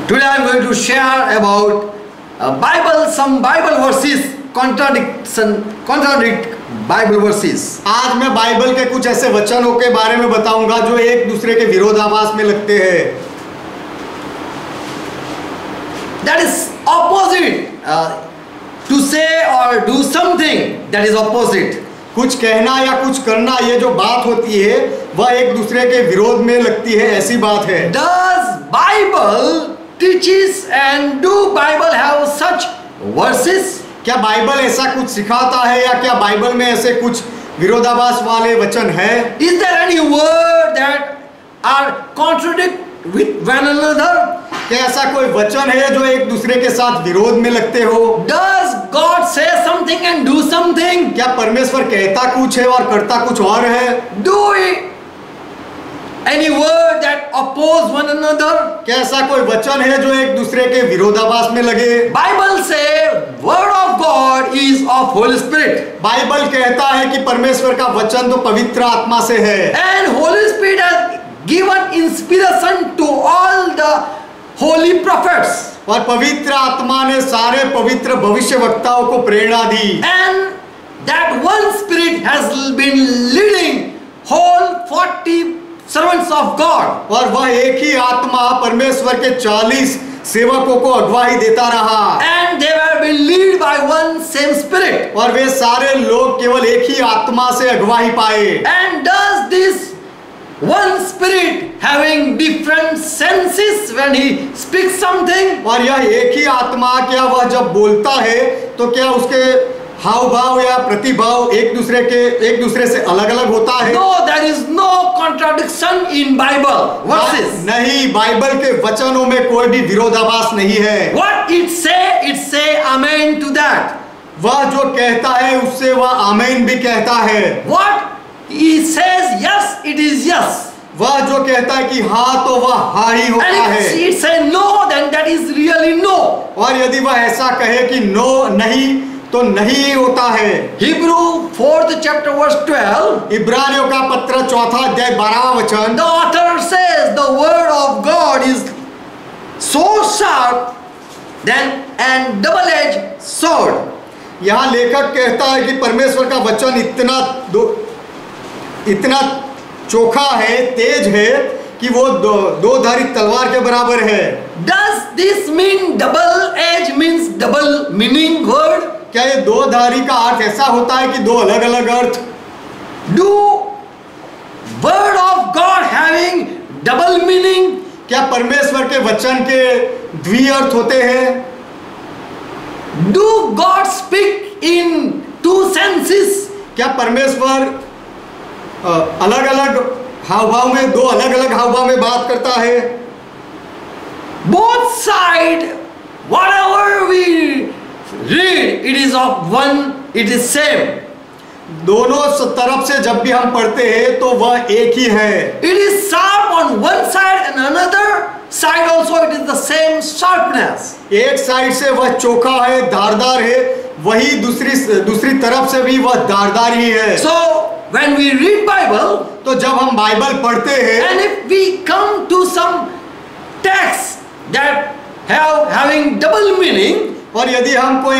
Today I am going to share about some Bible verses contradict Bible verses. आज मैं Bible के कुछ ऐसे वचनों के बारे में बताऊंगा जो एक दूसरे के विरोधाभास में लगते हैं. That is opposite. To say or do something that is opposite. कुछ कहना या कुछ करना, ये जो बात होती है वह एक दूसरे के विरोध में लगती है, ऐसी बात है. Does Bible teaches and do Bible have such verses? क्या बाइबल ऐसा कुछ सिखाता है या क्या बाइबल में ऐसे कुछ विरोधाभास वाले वचन है? Is there any word that are contradict with one another? क्या ऐसा कोई वचन है जो एक दूसरे के साथ विरोध में लगते हो? Does God say something and do something? क्या परमेश्वर कहता कुछ है और करता कुछ और है? Do any word that oppose one another? क्या ऐसा कोई वचन है जो एक दूसरे के विरोधाभास में लगे? Bible say word of God is of Holy Spirit. Bible कहता है कि परमेश्वर का वचन तो पवित्र आत्मा से है. And Holy Spirit has given inspiration to all the holy prophets. और पवित्र आत्मा ने सारे पवित्र भविष्यवक्ताओं को प्रेरणा दी. And that one Spirit has been leading whole 40 servants of God. और वह एक ही आत्मा परमेश्वर के 40 सेवकों को अगुवाई देता रहा. And they were being led by one same Spirit. और वे सारे लोग केवल एक ही आत्मा से अगुवाई पाए. And does this one Spirit having different senses when he speaks something? और यह एक ही आत्मा, क्या वह जब बोलता है तो क्या उसके हाव भाव या प्रतिभाव एक दूसरे से अलग अलग होता है? No, there is no contradiction in Bible verses. नहीं, बाइबल के वचनों में कोई भी विरोधाभास नहीं है. What it say amen to that. वह जो कहता है उससे वह आमीन भी कहता है. What he says yes, it is yes. वह जो कहता है कि हाँ तो वह हाँ ही होता है. And if it say no, then that is really no. और यदि वह ऐसा कहे कि नो नहीं तो नहीं होता है. Hebrew 4th chapter verse 12. इब्रानियों का पत्र 4 अध्याय 12वां वचन. The author says the word of God is so sharp than an double-edged sword. यहाँ लेखक कहता है कि परमेश्वर का वचन इतना चोखा है, तेज है कि वो दो धारी तलवार के बराबर है. Does this mean double edge means double meaning word? क्या ये दो धारी का अर्थ ऐसा होता है कि दो अलग अलग अर्थ? Do word of God having double meaning? क्या परमेश्वर के वचन के द्विअर्थ होते हैं? Do God speak in two senses? क्या परमेश्वर अलग अलग हाव भाव में, दो अलग अलग हाव भाव में बात करता है? Both side, whatever we read, it is of one, it is same. दोनों तरफ से जब भी हम पढ़ते हैं तो वह एक ही है. It is sharp on one side and another side also it is the same sharpness. एक साइड से वह चोखा है, धारदार है, वही दूसरी तरफ से भी वह धारदार ही है. So when we read Bible, तो जब हम बाइबल पढ़ते हैं and if we come to some texts that having double meaning, और यदि हम कोई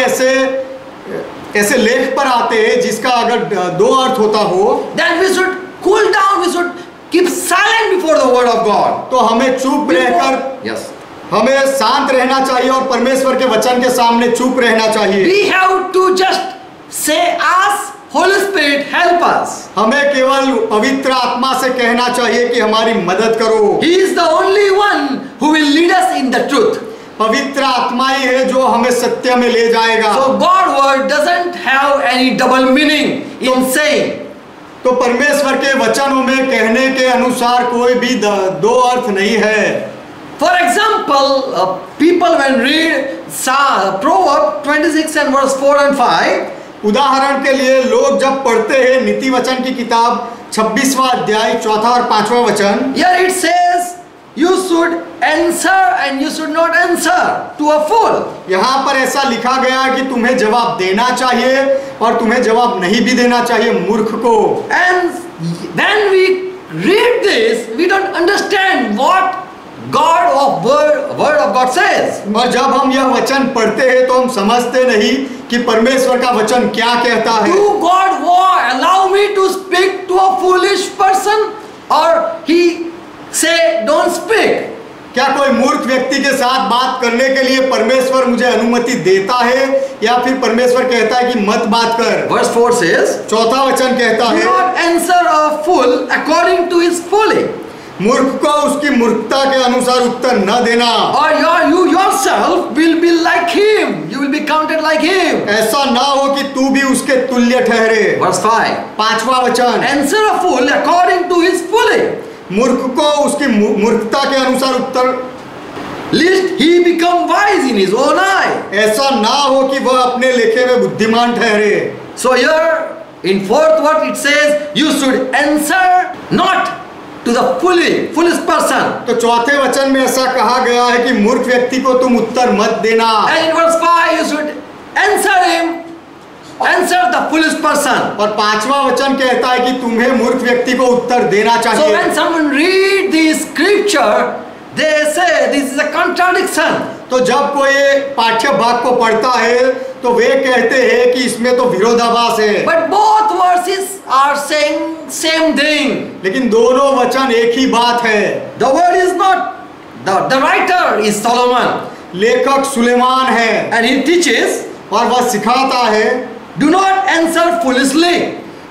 ऐसे लेख पर आते हैं जिसका अगर दो अर्थ होता हो, then we should cool down, we should keep silent before the word of God. तो हमें चुप रहकर, yes, हमें शांत रहना चाहिए और परमेश्वर के वचन के सामने चुप रहना चाहिए. We have to just say ask Holy Spirit help us. हमें केवल पवित्र आत्मा से कहना चाहिए कि हमारी मदद करो. He is the only one who will lead us in the truth. पवित्र आत्मा ही है जो हमें सत्य में ले जाएगा. So God word doesn't have any double meaning in saying. तो परमेश्वर के वचनों में कहने के अनुसार कोई भी दो अर्थ नहीं है. For example, people when read Proverbs 26 and verse 4 and 5. उदाहरण के लिए लोग जब पढ़ते हैं नीति वचन की किताब 26वां अध्याय 4 और 5वां वचन. Here it says you should answer and you should not answer to a fool. यहाँ पर ऐसा लिखा गया कि तुम्हें जवाब देना चाहिए और तुम्हें जवाब नहीं भी देना चाहिए मूर्ख को. And when we read this, we don't understand what God of word of God says. और जब हम यह वचन पढ़ते हैं तो हम समझते नहीं कि परमेश्वर का वचन क्या कहता है। Do God allow me to speak to a foolish person, or He say don't speak? क्या कोई मूर्ख व्यक्ति के साथ बात करने के लिए परमेश्वर मुझे अनुमति देता है, या फिर परमेश्वर कहता है कि मत बात कर? Verse 4 says, चौथा वचन कहता do है, not answer a fool according to his folly, मूर्ख को उसकी मूर्खता के अनुसार उत्तर न देना, or you yourself will be like him. You will be counted like him. ऐसा ना हो कि तू भी उसके तुल्य ठहरे। Verse 5. पांचवा वचन, Answer a fool according to his folly, मूर्ख को उसकी मूर्खता के अनुसार उत्तर, lest he become wise in his own eye. ऐसा ना हो कि वह अपने लेखे में बुद्धिमान ठहरे। So here in fourth word it says you should answer not to the foolish person. तो चौथे वचन में ऐसा कहा गया है कि मूर्ख व्यक्ति को तुम उत्तर मत देना। And in verse 5 you should answer him, answer the foolish person. और पांचवा वचन कहता है कि तुम्हें मूर्ख व्यक्ति को उत्तर देना So चाहिए। when someone read this scripture, they say this is a contradiction. तो जब कोई पाठ्य भाग को पढ़ता है तो वे कहते हैं कि इसमें तो विरोधाभास है। But both verses are saying same thing. लेकिन दोनों वचन एक ही बात है। The word is not, the writer is Solomon, लेखक सुलेमान है and he teaches, और वह सिखाता है do not answer foolishly,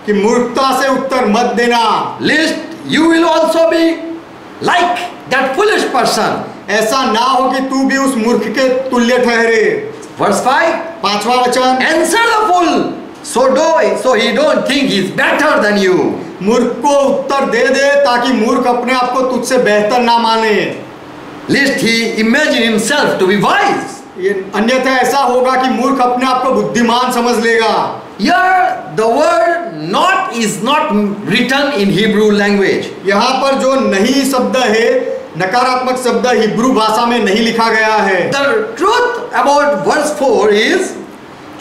कि मूर्खता से उत्तर मत देना, lest you will also be like that foolish person. ऐसा ना हो कि तू भी उस मूर्ख के तुल्य ठहरे। Verse 5, पांचवा वचन, answer the fool so he don't think he's better than you. मूर्ख को उत्तर दे दे ताकि मूर्ख अपने आप को तुझसे बेहतर ना माने, Lest he imagine himself to be wise. ये अन्यथा ऐसा होगा कि मूर्ख अपने आप को बुद्धिमान समझ लेगा। Here the word not is not written in Hebrew language. यहाँ पर जो नहीं शब्द है, नकारात्मक शब्द हिब्रू भाषा में नहीं लिखा गया है। The truth about verse 4 is,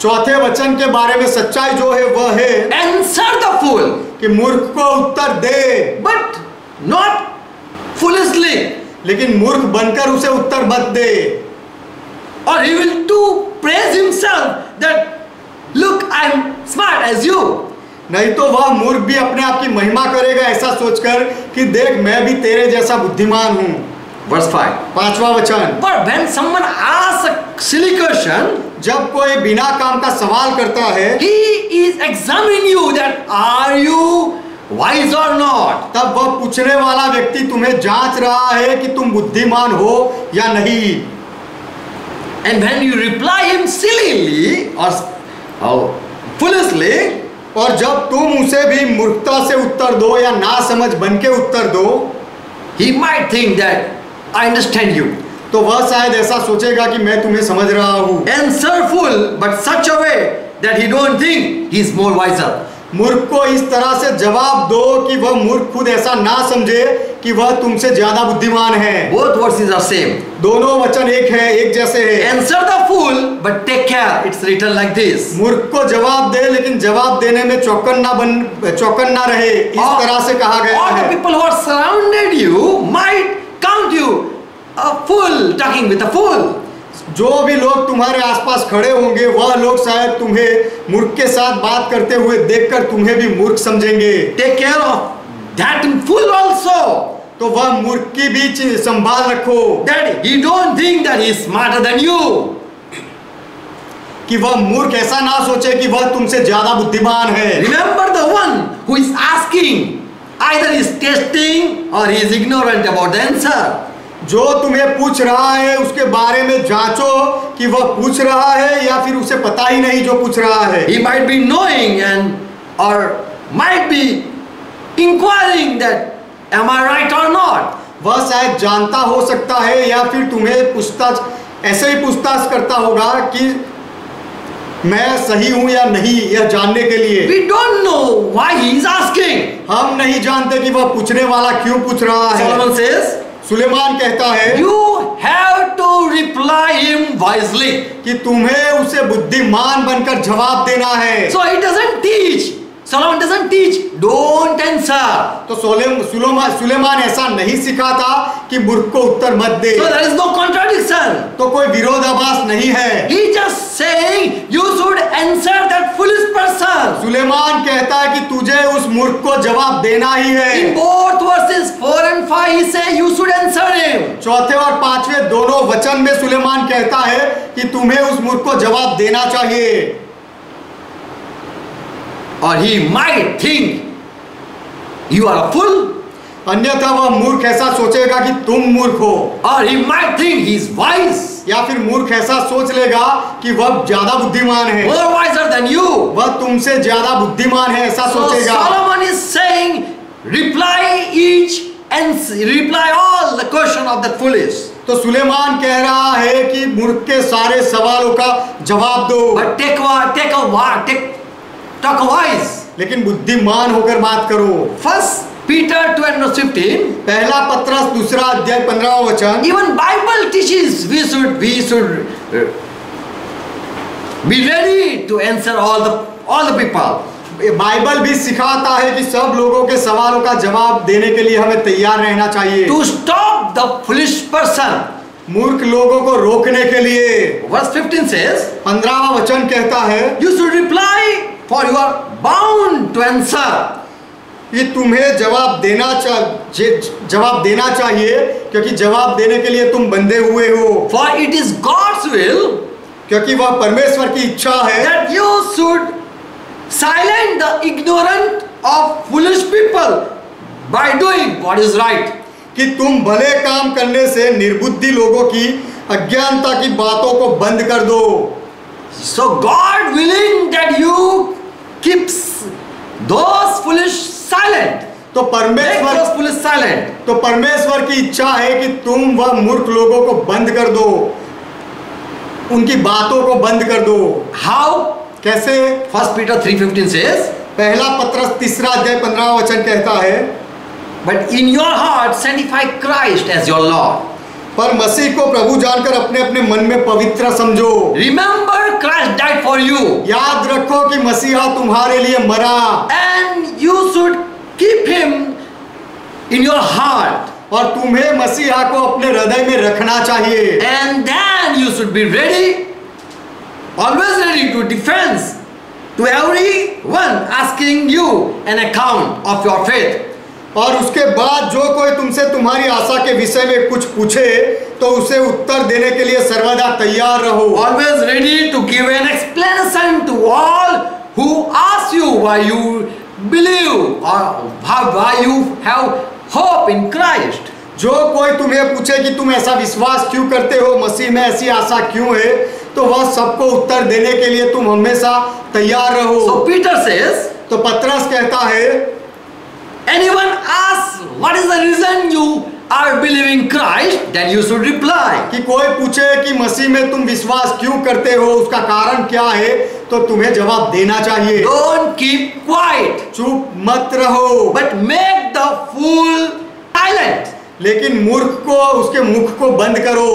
चौथे वचन के बारे में सच्चाई जो है वह है answer the fool, कि मूर्ख को उत्तर दे, but not foolishly, लेकिन मूर्ख बनकर उसे उत्तर मत दे। or he will too praise himself that look I am smart as you. नहीं तो वह मूर्ख भी अपने आप की महिमा करेगा ऐसा सोचकर कि देख मैं भी तेरे जैसा बुद्धिमान हूँ। Verse 5. पांचवा वचन, But when someone asks a silly question, जब कोई बिना काम का सवाल करता है he is examining you that are you wise or not. तब वह पूछने वाला व्यक्ति तुम्हें जांच रहा है कि तुम बुद्धिमान हो या नहीं। And when you reply him sillily or foolishly, और जब तुम उसे भी मूर्खता से उत्तर दो या ना समझ बन के उत्तर दो, he might think that I understand you. तो वह शायद ऐसा सोचेगा कि मैं तुम्हें समझ रहा हूँ। Answer full, but such a way that he don't think he is more wiser. मूर्ख को इस तरह से जवाब दो कि वह मूर्ख खुद ऐसा ना समझे कि वह तुमसे ज्यादा बुद्धिमान है। Both verses are same. दोनों वचन एक है, एक जैसे है। Answer the fool, but take care. It's written like this. मूर्ख को जवाब दे, लेकिन जवाब देने में चौकन ना रहे, इस तरह से कहा गया All the है। people who are surrounded you might count you a fool talking with a fool. जो भी लोग तुम्हारे आसपास खड़े होंगे वह लोग शायद तुम्हें मूर्ख के साथ बात करते हुए देखकर तुम्हें भी मूर्ख समझेंगे। Take care of that fool also. तो वह मूर्ख की भी संभाल रखो, That he don't think that he is smarter than you. कि वह मूर्ख ऐसा ना सोचे कि वह तुमसे ज्यादा बुद्धिमान है। Remember the one who is asking, either he is testing or he is ignorant about the answer. जो तुम्हें पूछ रहा है उसके बारे में जांचो कि वह पूछ रहा है या फिर उसे पता ही नहीं जो पूछ रहा है। He might be knowing and or might be inquiring that am I right or not. वह शायद जानता हो सकता है या फिर तुम्हें पूछताछ ऐसे ही पूछताछ करता होगा कि मैं सही हूं या नहीं, यह जानने के लिए। We don't know why he is asking. हम नहीं जानते कि वह पूछने वाला क्यों पूछ रहा है। Solomon says, सुलेमान कहता है you have to reply him wisely. कि तुम्हें उसे बुद्धिमान बनकर जवाब देना है। So he doesn't teach Solomon doesn't teach, don't answer. तो सुलेमान ऐसा नहीं सिखाता कि मूर्ख को उत्तर मत दे। So there is no contradiction. तो कोई विरोधाभास नहीं है। He just saying you should answer that foolish person. Suleman कहता है कि तुझे उस मूर्ख को जवाब देना ही है। In both verses 4 and 5 he say you should answer him. चौथे और पांचवें दोनों वचन में सुलेमान कहता है कि तुम्हें उस मूर्ख को जवाब देना चाहिए। Or he might think you are a fool. अन्यथा वह मूर्ख ऐसा सोचेगा कि तुम मूर्ख हो। Or he might think he is wise. या फिर मूर्ख ऐसा सोच लेगा कि वह ज्यादा बुद्धिमान है, More wiser than you. वह तुमसे ज्यादा बुद्धिमान है ऐसा So सोचेगा। Solomon is saying reply each and reply all the question of the foolish. तो सुलेमान कह रहा है कि मूर्ख के सारे सवालों का जवाब दो, But talk wise. लेकिन बुद्धिमान होकर बात करो। First Peter 2 and verse 15. पहला पत्रस दूसरा अध्याय 15वां वचन। Even Bible teaches we should be ready to answer all the people. Bible भी सिखाता है कि सब लोगों के सवालों का जवाब देने के लिए हमें तैयार रहना चाहिए। To stop the foolish person. मूर्ख लोगों को रोकने के लिए। Verse 15 says, 15वां वचन कहता है you should reply for you are bound to answer. कि तुम्हें जवाब देना चाहिए क्योंकि जवाब देने के लिए तुम बंधे हुए हो। For it is God's will क्योंकि वह परमेश्वर की इच्छा है that you should silence the ignorant of foolish people by doing what is right. कि तुम भले काम करने से निर्बुद्धि लोगों की अज्ञानता की बातों को बंद कर दो। So God willing that you keep those foolish silent. तो Make those foolish silent. तो परमेश्वर की इच्छा है कि तुम वह मूर्ख लोगों को बंद कर दो, उनकी बातों को बंद कर दो। How? कैसे? 1 Peter 3:15 says, पहला पत्रस तीसरा अध्याय 15वां वचन कहता है, but in your heart sanctify Christ as your Lord. पर मसीह को प्रभु जानकर अपने अपने मन में पवित्र समझो। Remember Christ died for you. याद रखो कि मसीहा तुम्हारे लिए मरा, And you should keep him in your heart. और तुम्हें मसीहा को अपने हृदय में रखना चाहिए। And then you should be ready, always ready to defend to everyone asking you an account of your faith. और उसके बाद जो कोई तुमसे तुम्हारी आशा के विषय में कुछ पूछे तो उसे उत्तर देने के लिए सर्वदा तैयार रहो। Always ready to give an explanation to all who ask you why you believe or why you have hope in Christ. जो कोई तुम्हें पूछे कि तुम ऐसा विश्वास क्यों करते हो, मसीह में ऐसी आशा क्यों है, तो वह सबको उत्तर देने के लिए तुम हमेशा तैयार रहो। So Peter says, तो पत्रस कहता है, anyone asks what is the reason you are believing Christ, then you should reply. कि कोई पूछे कि मसीह में तुम विश्वास क्यों करते हो, उसका कारण क्या है, तो तुम्हें जवाब देना चाहिए। Don't keep quiet, चुप मत रहो, but make the fool silent. लेकिन मूर्ख को उसके मुख को बंद करो।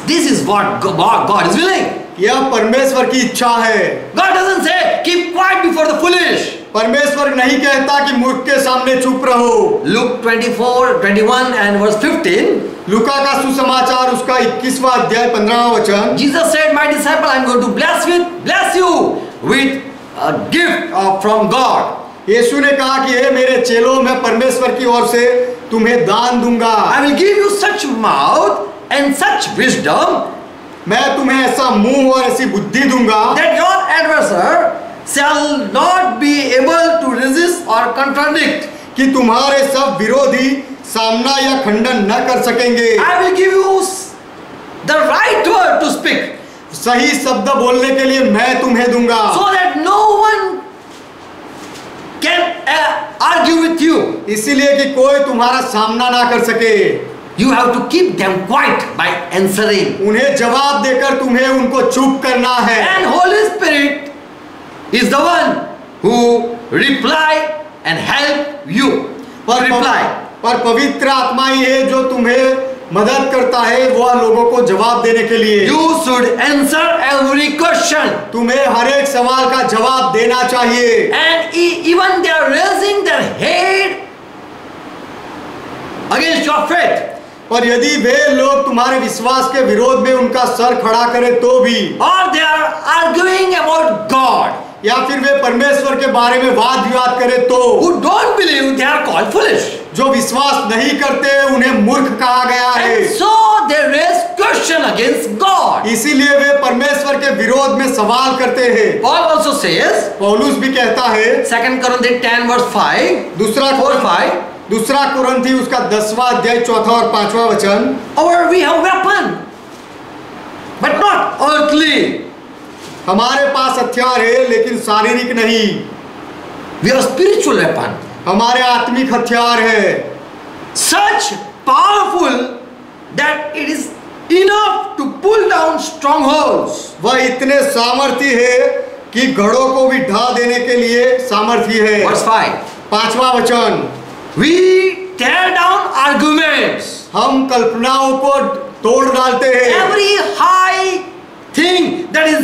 This is what God is willing. यह परमेश्वर की इच्छा है। God doesn't say keep quiet before the foolish. परमेश्वर नहीं कहता कि मूर्ख के सामने चुप रहो। Luke 24:21 and verse 15. लूका का सुसमाचार उसका 21वां अध्याय 15वां वचन। Jesus said, "My disciple, I am going to bless you with a gift from God." यीशु ने कहा कि हे मेरे चेलों, मैं परमेश्वर की ओर से तुम्हें दान दूंगा। I will give you such mouth and such wisdom मैं तुम्हें ऐसा मुंह और ऐसी बुद्धि दूंगा that your adversary shall not be able to resist or contradict. कि तुम्हारे सब विरोधी सामना या खंडन न कर सकेंगे। I will give you the right word to speak, सही शब्द बोलने के लिए मैं तुम्हें दूंगा, so that no one can argue with you. इसीलिए कि कोई तुम्हारा सामना ना कर सके। You have to keep them quiet by answering. उन्हें जवाब देकर तुम्हें उनको चुप करना है। And Holy Spirit is the one who reply and help you. पर पवित्र आत्मा ही है जो तुम्हें मदद करता है वह लोगों को जवाब देने के लिए। You should answer every question. तुम्हें हर एक सवाल का जवाब देना चाहिए। And even they are raising their head against your faith. और यदि वे लोग तुम्हारे विश्वास के विरोध में उनका सर खड़ा करें तो भी, Or they are arguing about God. या फिर वे परमेश्वर के बारे में वाद विवाद करें तो, Who don't believe, they are called foolish. जो विश्वास नहीं करते उन्हें मूर्ख कहा गया है। And so they raise question against God. इसीलिए वे परमेश्वर के विरोध में सवाल करते हैं। Paul also says, पौलुस भी कहता है 2 Corinthians 10 verse 5, दूसरा 4-5, दूसरा कुरिन्थी उसका 10वां अध्याय 4था और 5वां वचन, or we have weapon, but not earthly. हमारे पास हथियार है लेकिन शारीरिक नहीं, We have spiritual weapon. हमारे आत्मिक हथियार है, Such powerful that it is enough to pull down strongholds. वह इतने सामर्थी है कि गढ़ों को भी ढा देने के लिए सामर्थी है। Verse 5. 5वां वचन, We tear down arguments. हम कल्पनाओं को तोड़ डालते हैं। Every high thing that is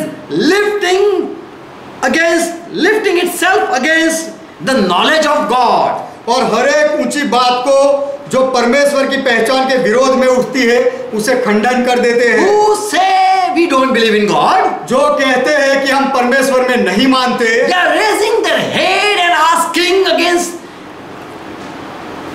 lifting itself against the knowledge of God. और हर एक ऊंची बात को जो परमेश्वर की पहचान के विरोध में उठती है उसे खंडन कर देते हैं। Who say we don't believe in God? जो कहते हैं कि हम परमेश्वर में नहीं मानते, They are raising their head and asking against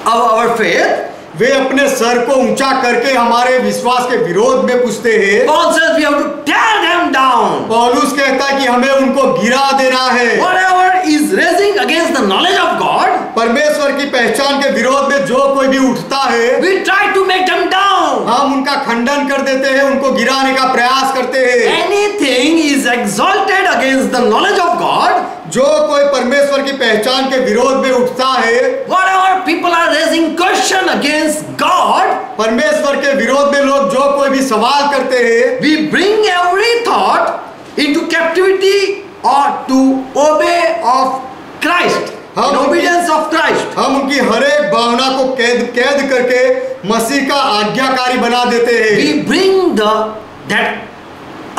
our faith. वे अपने सर को ऊंचा करके हमारे विश्वास के विरोध में पूछते हैं। Paul says we have to tear them down. पौलुस कहता है कि हमें उनको गिरा देना है। Whatever is raising against the knowledge of God, परमेश्वर की पहचान के विरोध में जो कोई भी उठता है, we try to make them down. हम उनका खंडन कर देते हैं, उनको गिराने का प्रयास करते हैं। Anything is exalted against the knowledge of God, जो कोई परमेश्वर की पहचान के विरोध में उठता है, whatever people are raising question against God, परमेश्वर के विरोध में लोग जो कोई भी सवाल करते हैं, we bring every thought into captivity or to obey of Christ, in obedience of Christ. हम उनकी हर एक भावना को कैद करके मसीह का आज्ञाकारी बना देते हैं। We bring that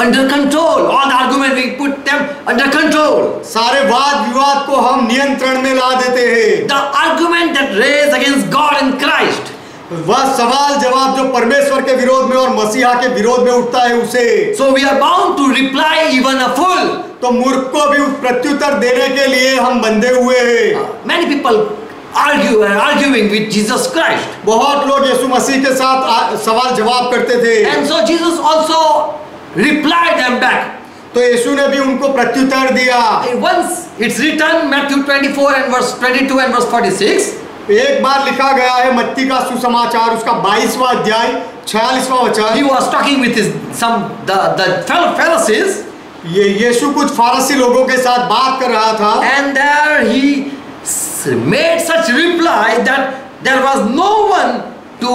under control. All the argument we put them under control. सारे वाद विवाद को हम नियंत्रण में ला देते हैं। The argument that raised against God and Christ, वह सवाल जवाब जो परमेश्वर के विरोध में और मसीहा के विरोध में उठता है उसे, so we are bound to reply even a fool. तो मूर्ख को भी प्रत्युत्तर देने के लिए हम बंधे हुए हैं। Many people arguing with Jesus Christ, बहुत लोग यीशु मसीह के साथ सवाल जवाब करते थे, and so Jesus also replied them back. तो यीशु ने भी उनको प्रत्युत्तर दिया। Once it's written, Matthew 24 and verse 22 and verse 46. एक बार लिखा गया है मत्ती का सुसमाचार उसका 22वां अध्याय 46वां वचन। He was talking with the fellow Pharisees, ये यीशु कुछ फारसी लोगों के साथ बात कर रहा था, and there he made such reply that there was no one to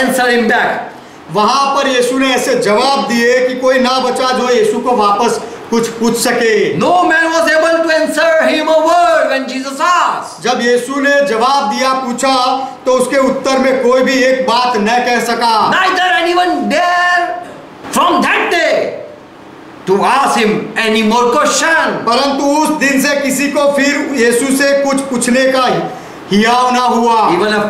answer him back. वहां पर यीशु ने ऐसे जवाब दिए कि कोई ना बचा जो यीशु को वापस कुछ पूछ सके। No man was able to answer him a word when Jesus asked. जब यीशु ने जवाब दिया, पूछा, तो उसके उत्तर में कोई भी एक बात न कह सका। Neither anyone dare from that day to ask him any more question. परंतु उस दिन से किसी को फिर यीशु से कुछ पूछने का हियाव ना हुआ। Even a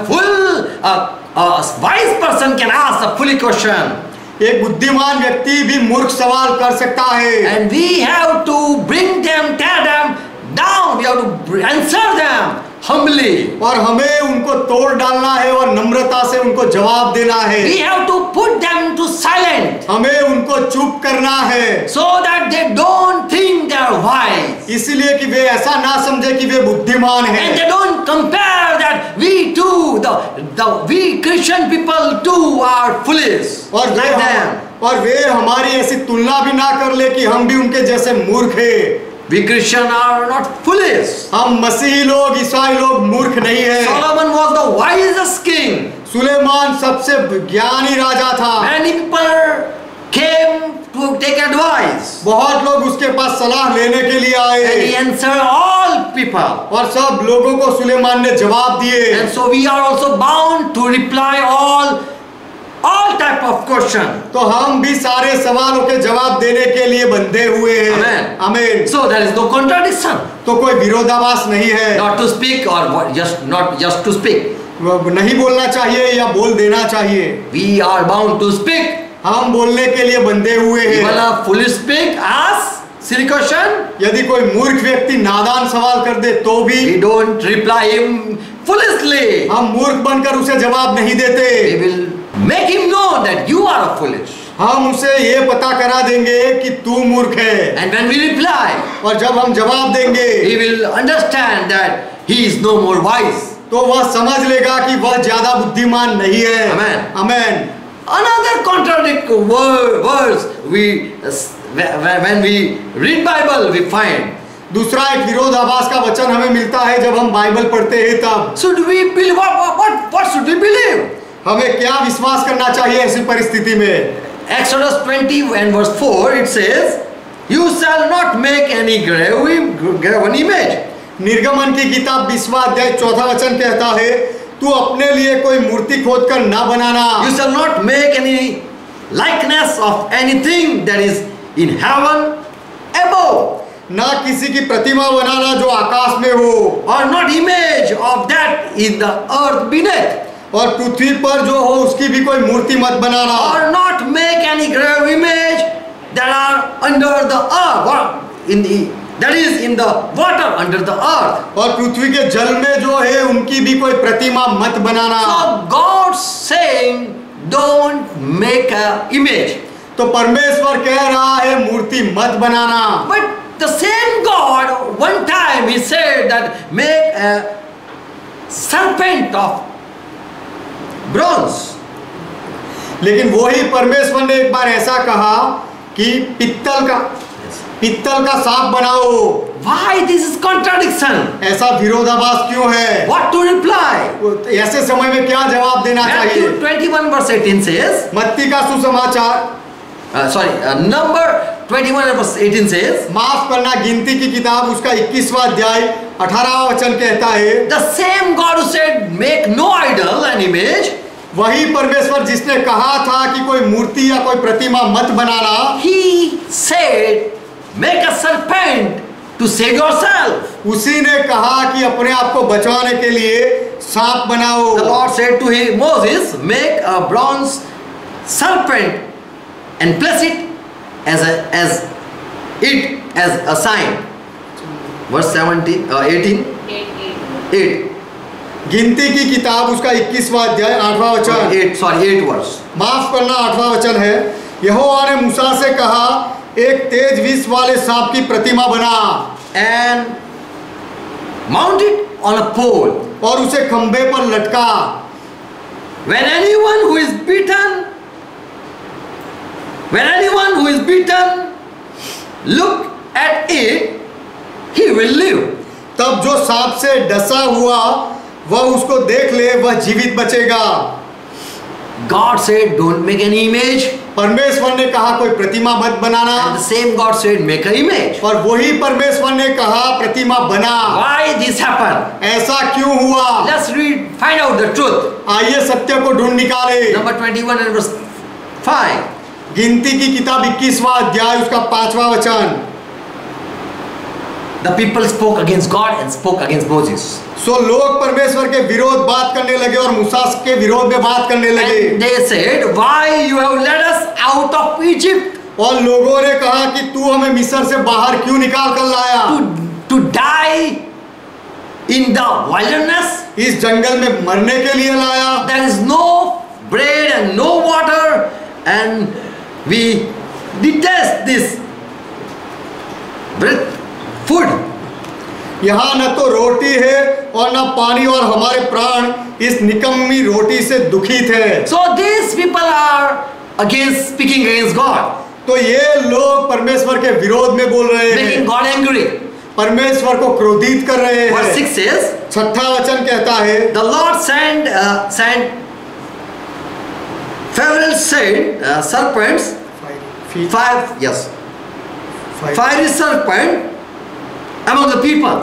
wise person can ask a foolish question. एक बुद्धिमान व्यक्ति भी मूर्ख सवाल कर सकता है। And we have to bring them, tear them down. We have to answer them humbly. और हमें उनको तोड़ डालना है और नम्रता से उनको जवाब देना है। We have to put them to silent. हमें उनको चुप करना है, so that they don't think they are wise. इसलिए कि वे ऐसा ना समझे कि वे बुद्धिमान हैं। And they don't compare that we too, we Christian people too are foolish. और वे हमारी ऐसी तुलना भी ना कर ले कि हम भी उनके जैसे मूर्ख हैं। We Christians are not foolish. हम मसीही लोग, ईसाई लोग मूर्ख नहीं हैं। Solomon was the wisest king. Suleman सबसे ज्ञानी राजा था। Many people came to take advice. बहुत लोग उसके पास सलाह लेने के लिए आए। And he answered all people. और सब लोगों को सुलेमान ने जवाब दिए। And so we are also bound to reply all type of question. तो हम भी सारे सवालों के जवाब देने के लिए बंधे हुए हैं। Amen. आमीन। So there is no contradiction. तो कोई विरोधाभास नहीं है। Not to speak or not just to speak. नहीं बोलना चाहिए या बोल देना चाहिए। We are bound to speak. हम बोलने के लिए बंधे हुए Even हैं। a foolish speak, ask silly question. यदि कोई मूर्ख व्यक्ति नादान सवाल कर दे तो भी We don't reply him foolishly. हम मूर्ख बनकर उसे जवाब नहीं देते। We will make him know that you are a foolish. हम उसे ये पता करा देंगे कि तू मूर्ख है। And when we reply, और जब हम जवाब देंगे he will understand that he is no more wise. तो वह समझ लेगा कि वह ज्यादा बुद्धिमान नहीं है। Amen. आमीन। Another contradictory words when we read Bible we find. दूसरा एक विरोधाभास का वचन हमें मिलता है जब हम बाइबल पढ़ते हैं तब। Should we believe what should we believe? हमें क्या विश्वास करना चाहिए ऐसी परिस्थिति में? Exodus 20 and verse 4 it says, "You shall not make any graven image." निर्गमन की किताब 20वां अध्याय 4था वचन कहता है, तू अपने लिए कोई मूर्ति खोदकर ना बनाना। You shall not make any likeness of anything that is in heaven above, ना किसी की प्रतिमा बनाना जो आकाश में हो, or not image of that in the earth beneath, और पृथ्वी पर जो हो उसकी भी कोई मूर्ति मत बनाना। or not make any grave image that are under the earth, or that is in the water under the earth. और पृथ्वी के जल में जो है उनकी भी कोई प्रतिमा मत बनाना। So God saying, don't make a image. तो परमेश्वर कह रहा है मूर्ति मत बनाना। But the same God, one time he said that make a serpent of bronze. लेकिन वही परमेश्वर ने एक बार ऐसा कहा कि पित्तल का सांप बनाओ। Why this is contradiction? ऐसा विरोधाभास क्यों है? What to reply? ऐसे समय में क्या जवाब देना चाहिए? Matthew 21 verse 18 says, मत्ती का सुसमाचार Number 21 verse 18 says, माफ करना गिनती की किताब उसका 21वां अध्याय 18वां वचन कहता है, the same God who said make no idol and image, वही परमेश्वर जिसने कहा था कि कोई मूर्ति या कोई प्रतिमा मत बनाना, he said make a serpent to save yourself. उसी ने कहा कि अपने आप को बचाने के लिए सांप बनाओ। The Lord said to him, Moses, make a bronze serpent and place it as a sign. Verse 18. 8. गिनती की किताब उसका 21वां अध्याय 8वां वचन। 8 verse. माफ करना 8वां वचन है, यहोवा ने मूसा से कहा एक तेज विष वाले सांप की प्रतिमा बना and mount it on a pole. और उसे खंबे पर लटका। When anyone who is beaten look at it, he will live. तब जो सांप से डसा हुआ वह उसको देख ले, वह जीवित बचेगा। God said don't make any image. परमेश्वर ने कहा कोई प्रतिमा मत बनाना। And the same God said make an image. और वही परमेश्वर ने कहा प्रतिमा बना। Why this happened? ऐसा क्यों हुआ? Let's find out the truth. आइए सत्य को ढूंढ निकाले। Number 21 and verse 5. गिनती की किताब 21वां अध्याय उसका 5वां वचन। The people spoke against God and spoke against Moses. सो लोग परमेश्वर के विरोध बात करने लगे और मूसा के विरोध में बात करने लगे। And they said, why you have led us out of Egypt? और लोगों ने कहा कि तू हमें मिस्र से बाहर क्यों निकाल कर लाया? To die in the wilderness? इस जंगल में मरने के लिए लाया। There is no bread and no water, and we detest this food. यहाँ न तो रोटी है और न पानी, और हमारे प्राण इस निकम्मी रोटी से दुखित है। So these people are speaking against God. तो ये लोग परमेश्वर के विरोध में बोल रहे हैं, making God angry. परमेश्वर को क्रोधित कर रहे हैं। Verse 6 says, 6वां वचन कहता है, the Lord sent several serpents, fiery serpent among the people.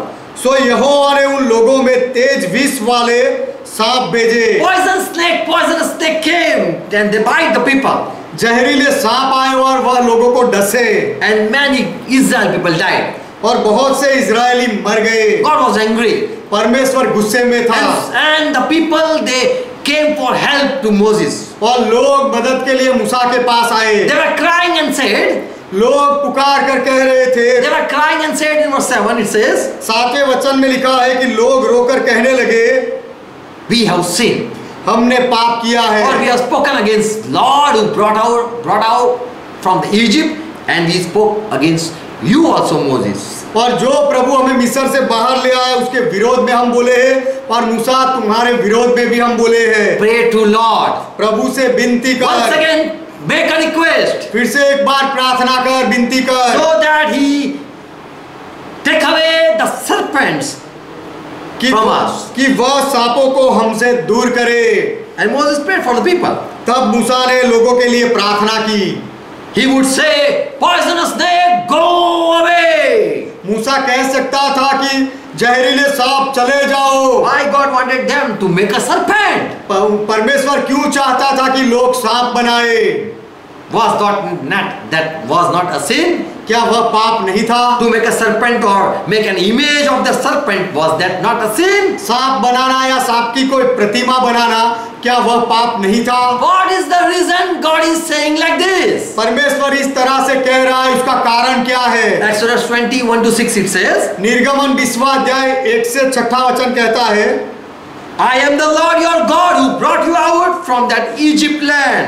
सो यहोवा ने उन लोगों में तेज विष वाले सांप भेजे। Poisonous snake came and they bite the people. जहरीले सांप आए और वह लोगों को डसे And many Israel people died. और बहुत से इजरायली मर गए। God was angry. परमेश्वर गुस्से में था And the people, they came for help to Moses. और लोग मदद के लिए मूसा के पास आए। They were crying and said, लोग पुकार कर कह रहे थे, they were crying and said in verse 7 it says, 7वें वचन में लिखा है कि लोग रोकर कहने लगे, we have sinned. हमने पाप किया Or we है have spoken against Lord who brought out from the Egypt, and we spoke against you also, Moses. और जो प्रभु हमें मिस्र से बाहर ले आया उसके विरोध में हम बोले हैं और मूसा तुम्हारे विरोध में भी हम बोले हैं। Pray to Lord. प्रभु से विनती Once कर, again, make a request फिर से एक बार प्रार्थना कर, विनती कर, so that he take away the serpents कि from us. कि वह सांपों को हमसे दूर करे। And Moses prayed for the people. तब मूसा ने लोगों के लिए प्रार्थना की। He would say, poisonous snake, go away. मूसा कह सकता था कि जहरीले सांप चले जाओ। Why God wanted them to make a serpent? परमेश्वर क्यों चाहता था कि लोग सांप बनाए? Was that was not a sin? क्या वह पाप नहीं था? To make a serpent or make an image of the serpent, was that not a sin? सांप बनाना या सांप की कोई प्रतिमा बनाना क्या वह पाप नहीं था? What is the reason God is saying like this? परमेश्वर इस तरह से कह रहा है, उसका कारण क्या है? Exodus 20:1-6 it says, निर्गमन 20वां अध्याय 1 से 6वां वचन कहता है, I am the Lord your God who brought you out from that Egypt land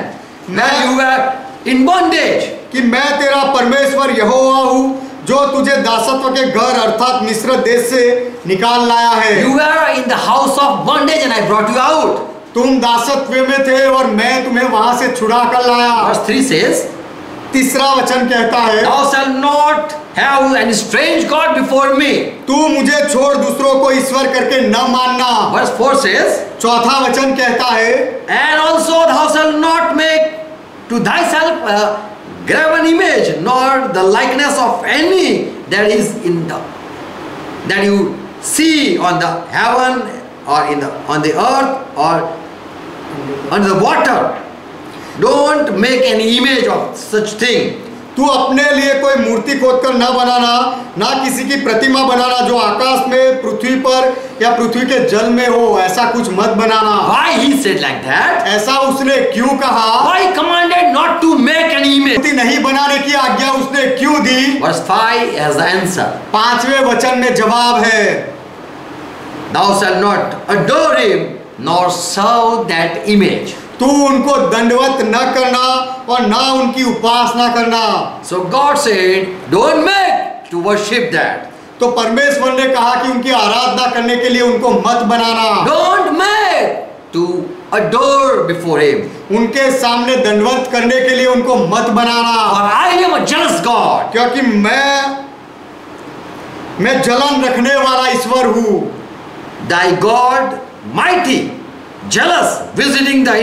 where you were in bondage. कि मैं तेरा परमेश्वर यहोवा हूँ जो तुझे दासत्व के घर अर्थात मिस्र देश से निकाल लाया है। You were in the house of bondage and I brought you out. तुम दासत्व में थे और मैं तुम्हें वहां से छुड़ा कर लाया। Verse 3 says, 3रा वचन कहता है, Thou shalt not have any strange God before me. तू मुझे छोड़ दूसरों को ईश्वर करके न मानना। Verse 4 says, 4था वचन कहता है, And also thou shalt not make to thyself a graven image, nor the likeness of any that is in the that you see on the heaven or on the earth or under the water. Don't make any image of such thing. तू अपने लिए कोई मूर्ति खोदकर न बनाना, ना किसी की प्रतिमा बनाना जो आकाश में, पृथ्वी पर या पृथ्वी के जल में हो, ऐसा कुछ मत बनाना। Why he said like that? ऐसा उसने क्यों कहा? Why he commanded not to make an image? मूर्ति नहीं बनाने की आज्ञा उसने क्यों दी? Verse 5 has the answer. 5वें वचन में जवाब है, Thou shalt not adore him nor serve that image. तू उनको दंडवत न करना और ना उनकी उपासना करना। So God said, don't make to worship that. तो परमेश्वर ने कहा कि उनकी आराधना करने के लिए उनको मत बनाना। Don't make to adore before him. उनके सामने दंडवत करने के लिए उनको मत बनाना। For I am a jealous God. क्योंकि मैं जलन रखने वाला ईश्वर हूँ। Thy God mighty, jealous, visiting the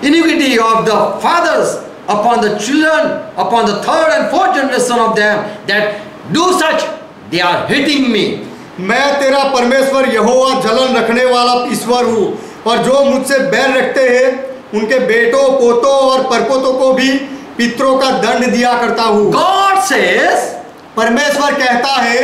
iniquity of the fathers upon the children, upon the third and fourth generation of them that do such, they are hitting me. मैं तेरा परमेश्वर यहोवा जलन रखने वाला ईश्वर हूँ और जो मुझसे बैर रखते हैं उनके बेटों, पोतों और परपोतों को भी पितरों का दंड दिया करता हूँ। God says, परमेश्वर कहता है,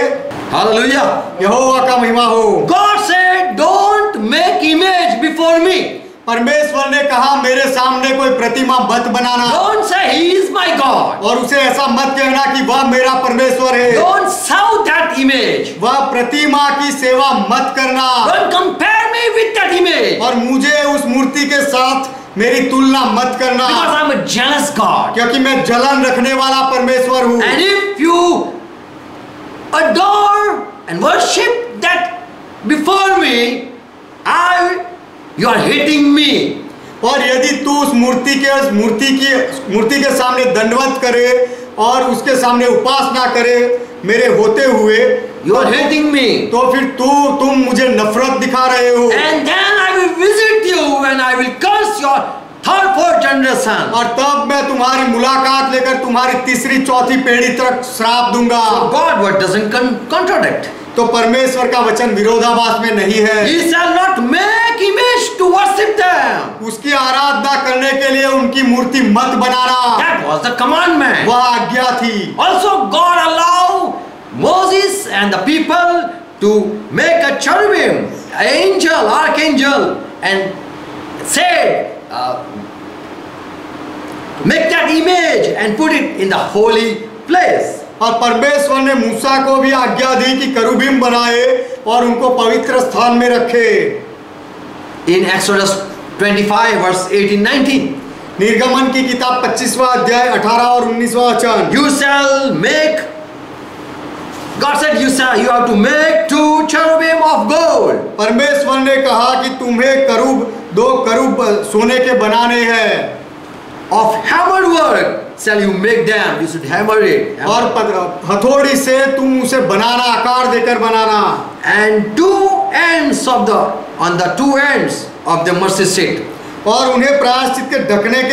hallelujah, यहोवा का महिमा हो। God said, don't make image before me. परमेश्वर ने कहा मेरे सामने कोई प्रतिमा मत बनाना। Don't say he is my God. और उसे ऐसा मत कहना कि वह मेरा परमेश्वर है। Don't serve that image. वह प्रतिमा की सेवा मत करना। Don't compare me with that image. और मुझे उस मूर्ति के साथ मेरी तुलना मत करना। Because I'm a jealous God. क्योंकि मैं जलन रखने वाला परमेश्वर हूँ। And if you adore and worship that before me, you are hating me. और यदि तू उस मूर्ति के सामने दंडवत करे और उसके सामने उपासना करे मेरे होते हुए, you are hating me. तो फिर तुम मुझे नफरत दिखा रहे हो। And then I will visit you and I will curse your third, fourth generation. और तब मैं तुम्हारी मुलाकात लेकर तुम्हारी तीसरी, चौथी पीढ़ी तक श्राप दूंगा। So God word doesn't contradict. तो परमेश्वर का वचन विरोधाभास में नहीं है। He shall not make image to worship them. उसकी आराधना करने के लिए उनकी मूर्ति मत बनाना, That was the commandment. वह आज्ञा थी। Also God allowed Moses and the people to make a cherubim, angel, archangel, and said, make that image and put it in the holy place. और परमेश्वर ने मूसा को भी आज्ञा दी कि करूबीम बनाए और उनको पवित्र स्थान में रखे। In Exodus 25 verse 18-19, निर्गमन की किताब 25वां अध्याय 18 और 19वां वचन, you shall make, God said you have to make 2 cherubim of gold. परमेश्वर ने कहा कि तुम्हें दो करूब सोने के बनाने हैं। Of hammered work shall you make them. You should hammer it. और हथौड़ी से तुम उसे बनाना, आकार देकर बनाना। And 2 ends of on the 2 ends of the mercy seat. और उन्हें प्रायश्चित के ढकने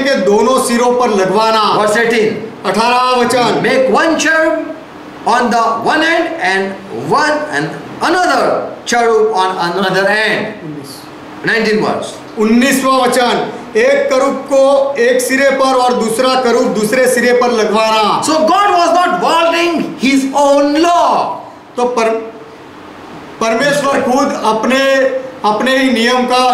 के दोनों सिरों पर लगवाना। Verse 18. 18वां वचन, Make 1 cherub on the one end and another cherub on another end. 19 verse. 19वां वचन, एक करूब को एक सिरे पर और दूसरा करूब दूसरे सिरे पर लगवाना। So God was not violating His own law. तो परमेश्वर खुद अपने ही नियम का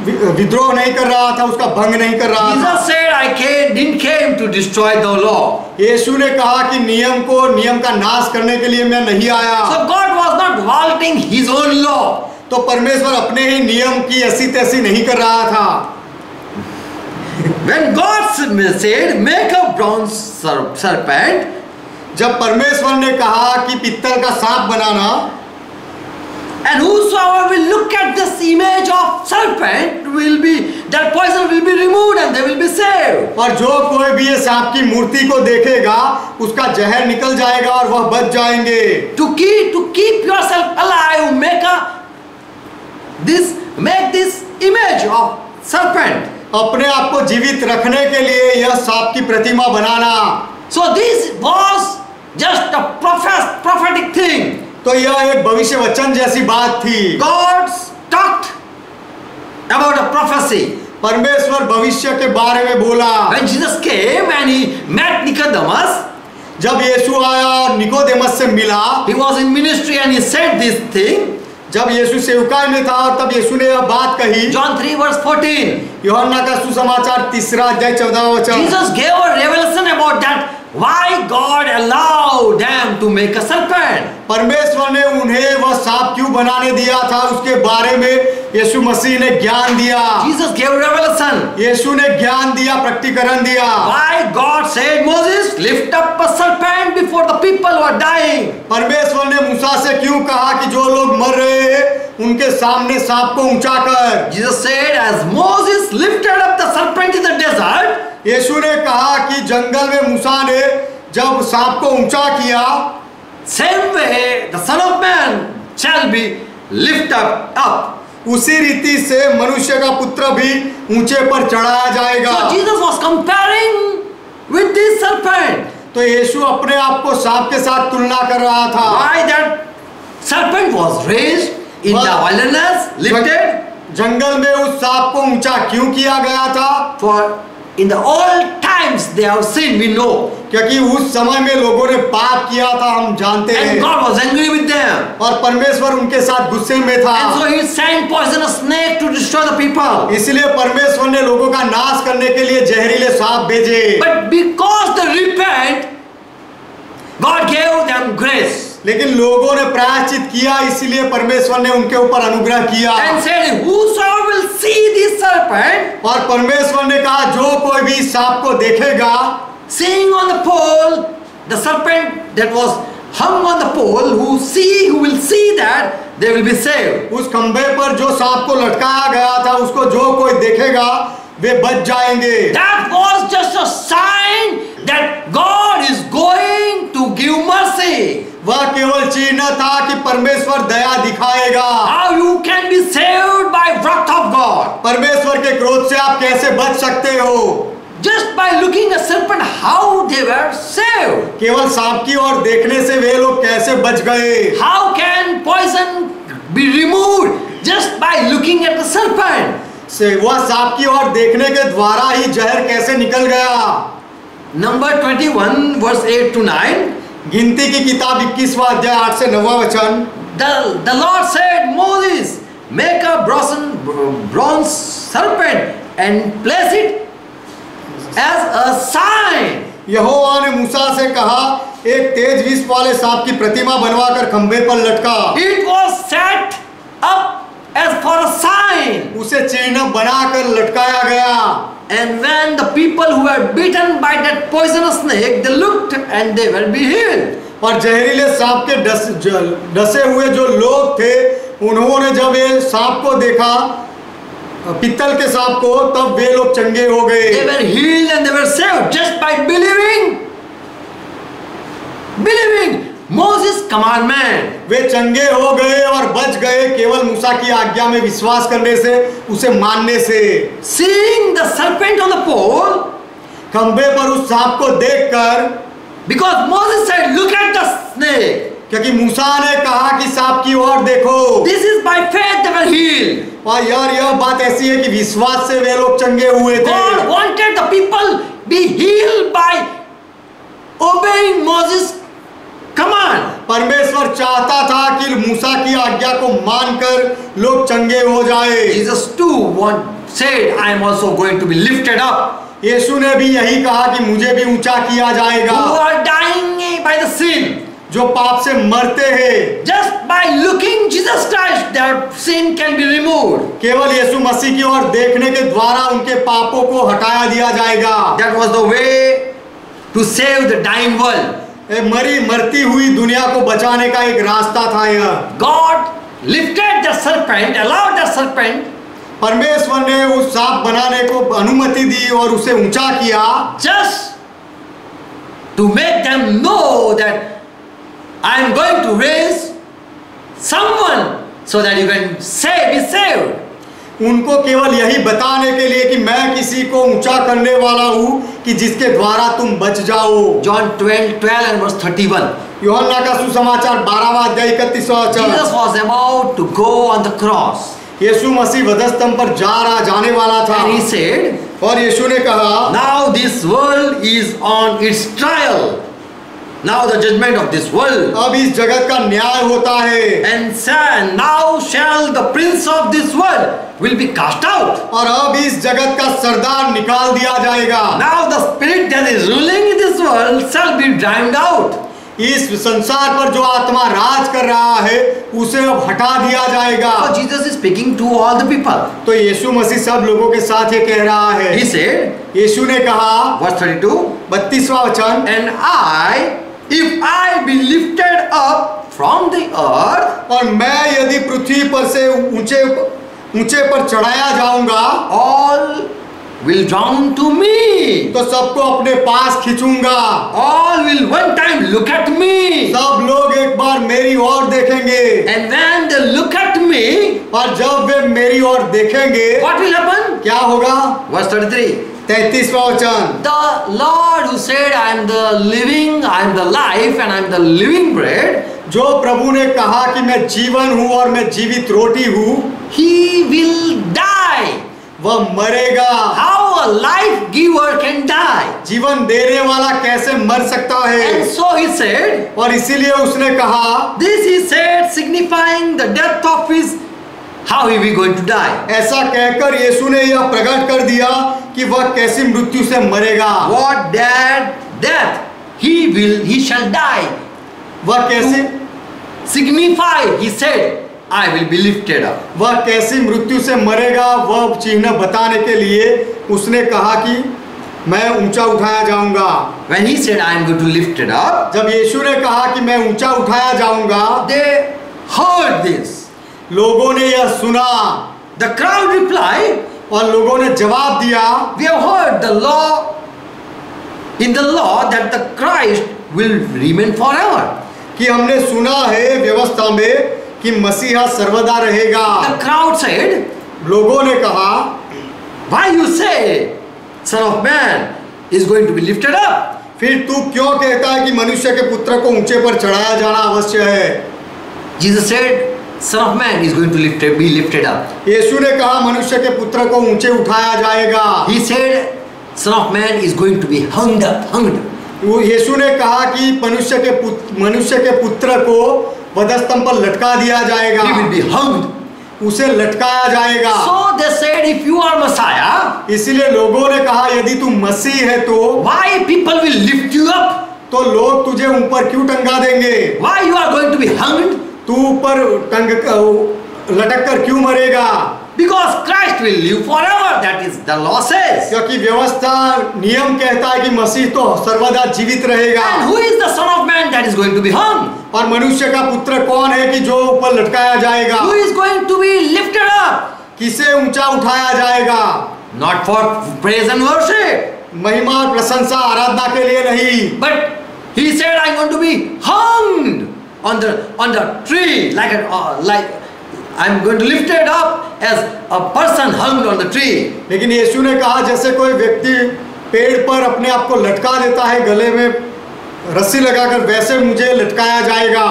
विद्रोह नहीं कर रहा था, उसका भंग नहीं कर रहा था। Jesus said, I didn't came to destroy the law. यीशु ने कहा कि नियम का नाश करने के लिए मैं नहीं आया। So God was not violating His own law. तो परमेश्वर अपने ही नियम की ऐसी तैसी नहीं कर रहा था। When God said, make a bronze serpent, जब परमेश्वर ने कहा कि पित्तल का सांप बनाना, and whosoever will look at this image of serpent that poison will be removed and they will be saved. और जो कोई भी ये सांप की मूर्ति को देखेगा उसका जहर निकल जाएगा और वह बच जाएंगे। To keep yourself alive, make this image of serpent. अपने आप को जीवित रखने के लिए यह सांप की प्रतिमा बनाना। So this was just a prophetic thing. तो यह एक भविष्य वचन जैसी बात थी। God talked about a prophecy. परमेश्वर भविष्य के बारे में बोला। When Jesus came and he met Nicodemus, जब यीशु आया और निकोदेमस से मिला, he was in ministry and he said this thing. जब यीशु सेवकाई में था और तब यीशु ने यह बात कही। John 3 verse 14. यूहन्ना का सुसमाचार 3 अध्याय 14 वचन। Jesus gave a revelation about that. Why God allowed them to make a serpent? परमेश्वर ने उन्हें वह सांप क्यों बनाने दिया था उसके बारे में यीशु मसीह ने ज्ञान दिया। Jesus gave revelation. यीशु ने ज्ञान दिया, प्रकटीकरण दिया। Why God said, Moses, lift up a serpent before the people were dying. परमेश्वर ने मूसा से क्यों कहा कि जो लोग मर रहे हैं उनके सामने सांप को ऊंचा कर। Jesus said, as Moses lifted up the serpent in the desert, यीशु ने कहा कि जंगल में मूसा ने जब सांप को ऊंचा किया, same way the Son of Man shall be lifted up. उसी रीति से मनुष्य का पुत्र भी ऊंचे पर चढ़ाया जाएगा। So Jesus was comparing with this serpent. तो यीशु अपने आप को सांप के साथ तुलना कर रहा था। Why that serpent was raised in the wilderness, lifted? जंगल में उस सांप को ऊंचा क्यों किया गया था? For in the old times they have sinned, we know. क्योंकि उस समय में लोगों ने पाप किया था, हम जानते हैं। And God was angry with them. और परमेश्वर उनके साथ गुस्से में था। And so He sent poisonous snake to destroy the people. इसलिए परमेश्वर ने लोगों का नाश करने के लिए जहरीले सांप भेजे। But because they repent, God gave them grace. लेकिन लोगों ने प्रायश्चित किया, इसीलिए परमेश्वर ने उनके ऊपर अनुग्रह किया। And said, whosoever will see this serpent, और परमेश्वर ने कहा जो कोई भी सांप को देखेगा, seeing on the pole the serpent that was hung on the pole, who will see that they will be saved. उस खंभे पर जो सांप को लटकाया गया था उसको जो कोई देखेगा वे बच जाएंगे। That was just a sign that God is going to give mercy. वह केवल चिन्ह था कि परमेश्वर दया दिखाएगा। How you can be saved by wrath of God? परमेश्वर के क्रोध से आप कैसे बच सकते हो? Just by looking at serpent, how they were saved. केवल सांप की ओर देखने से वे लोग कैसे बच गए। How can poison be removed just by looking at the serpent? से वह सांप की ओर देखने के द्वारा ही जहर कैसे निकल गया। Number 21 verse 8 to 9. गिनती की किताब 21वां अध्याय 8 से 9वां वचन। The Lord said, Moses, make a bronze serpent and place it as a sign. यहोवा ने मूसा से कहा, एक तेज विष वाले सांप की प्रतिमा बनवाकर खंभे पर लटका। It was set up as for a sign. उसे चिन्ह बनाकर लटकाया गया। And when the people who were bitten by that poisonous snake, they looked and they were be healed. और जहरीले सांप के डसे हुए जो लोग थे, उन्होंने जब ये सांप को देखा, पित्तल के सांप को, तब वे लोग चंगे हो गए। They were healed and they were saved just by believing Moses' commandment. वे चंगे हो गए और बच गए केवल मूसा की आज्ञा में विश्वास करने से, उसे मानने से। Seeing the serpent on the pole, खंभे पर उस सांप को देखकर, because Moses said, "Look at the snake." क्योंकि मूसा ने कहा कि सांप की ओर देखो। This is by faith they were healed. और यार यह बात ऐसी है कि विश्वास से वे लोग चंगे हुए थे। God wanted the people be healed by obeying Moses' command. परमेश्वर चाहता था कि मूसा की आज्ञा को मानकर लोग चंगे हो जाए। Jesus too said, "I am also going to be lifted up." यीशु ने भी यही कहा कि मुझे भी ऊंचा किया जाएगा। Who are dying by the sin, जो पाप से मरते हैं, just by looking Jesus Christ, their sin can be removed. केवल यीशु मसीह की ओर देखने के द्वारा उनके पापों को हटाया दिया जाएगा। That was the way to save the dying world. मरती हुई दुनिया को बचाने का एक रास्ता था यह। God lifted the serpent, allowed the serpent, परमेश्वर ने उस सांप बनाने को अनुमति दी और उसे ऊंचा किया, just to make them know that I am going to raise someone so that you can be saved. उनको केवल यही बताने के लिए कि मैं किसी को ऊंचा करने वाला हूं कि जिसके द्वारा तुम बच जाओ। John 12 and verse 31. यूहन्ना का सुसमाचार 12वां अध्याय 31वां वचन। Jesus was about to go on the cross. यीशु मसीह वधस्तंभ पर जाने वाला था। And he said, और यीशु ने कहा, now this world is on its trial. Now the judgment of this world. अब इस जगत का न्याय होता है। And now shall the prince of this world will be cast out. और अब इस जगत का सरदार निकाल दिया जाएगा। Now the spirit that is ruling in this world shall be drowned out. इस संसार पर जो आत्मा राज कर रहा है, उसे अब हटा दिया जाएगा। So Jesus is speaking to all the people. तो यीशु मसीह सब लोगों के साथ ये कह रहा है। He said, यीशु ने कहा, verse 32, 32वां वचन, and if I be lifted up from the earth, और मैं यदि पृथ्वी पर से ऊंचे पर चढ़ाया जाऊंगा, all will drown to me. तो सबको अपने पास खींचूंगा। All will one time look at me. सब लोग एक बार मेरी ओर देखेंगे। And when they look at me, और जब वे मेरी ओर देखेंगे, what will happen? क्या होगा? Verse 33. 33वां वचन, The Lord who said, I am the living, I am the life, and I am the living bread, जो प्रभु ने कहा कि मैं जीवन हूँ और मैं जीवित रोटी हूँ, he will die. वह मरेगा। How a life giver can die? जीवन देने वाला कैसे मर सकता है? And so he said, और इसीलिए उसने कहा, this he said, signifying the death of his, how he will going to die. ऐसा कहकर यीशु ने यह प्रकट कर दिया कि वह कैसी मृत्यु से मरेगा। What death he shall die. वह कैसी Signify, he said, I will be lifted up. वह कैसी मृत्यु से मरेगा, वह चिन्ह बताने के लिए उसने कहा कि मैं ऊंचा उठाया जाऊंगा। When he said, I am going to lift it up, जब यीशु ने कहा कि मैं ऊंचा उठाया जाऊंगा, they heard this. लोगों ने यह सुना। The crowd replied, और लोगों ने जवाब दिया, we have heard in the law that the Christ will remain forever. कि हमने सुना है व्यवस्था में कि मसीहा सर्वदा रहेगा। The crowd said, लोगों ने कहा, why you say Son of Man is going to be lifted up? फिर तू क्यों कहता है कि मनुष्य के पुत्र को ऊंचे पर चढ़ाया जाना अवश्य है? Jesus said, Son of Man is going to be lifted up. यीशु ने कहा मनुष्य के पुत्र को ऊंचे उठाया जाएगा। He said, Son of Man is going to be hung up. वो यीशु ने कहा कि मनुष्य के पुत्र को वधस्तंभ पर लटका दिया जाएगा। He will be hung. उसे लटकाया जाएगा। So they said, if you are Messiah, इसलिए लोगों ने कहा यदि तू मसीह है तो why people will lift you up? तो लोग तुझे ऊपर क्यों टंगा देंगे? Why you are going to be hung? तू ऊपर लटक कर क्यों मरेगा? Because Christ will live forever. That is the law says. क्योंकि व्यवस्था नियम कहता है कि मसीह तो सर्वदा जीवित रहेगा। And who is the Son of Man that is going to be hung? और मनुष्य का पुत्र कौन है कि जो ऊपर लटकाया जाएगा? Who is going to be lifted up? किसे ऊंचा उठाया जाएगा? Not for praise and worship. महिमा और प्रशंसा आराधना के लिए नहीं। But he said, I'm going to be hung on the tree like I'm going to lift it up as a person hung on the tree. लेकिन यीशु ने कहा जैसे कोई व्यक्ति पेड़ पर अपने आप को लटका देता है गले में रस्सी लगाकर, वैसे मुझे लटकाया जाएगा।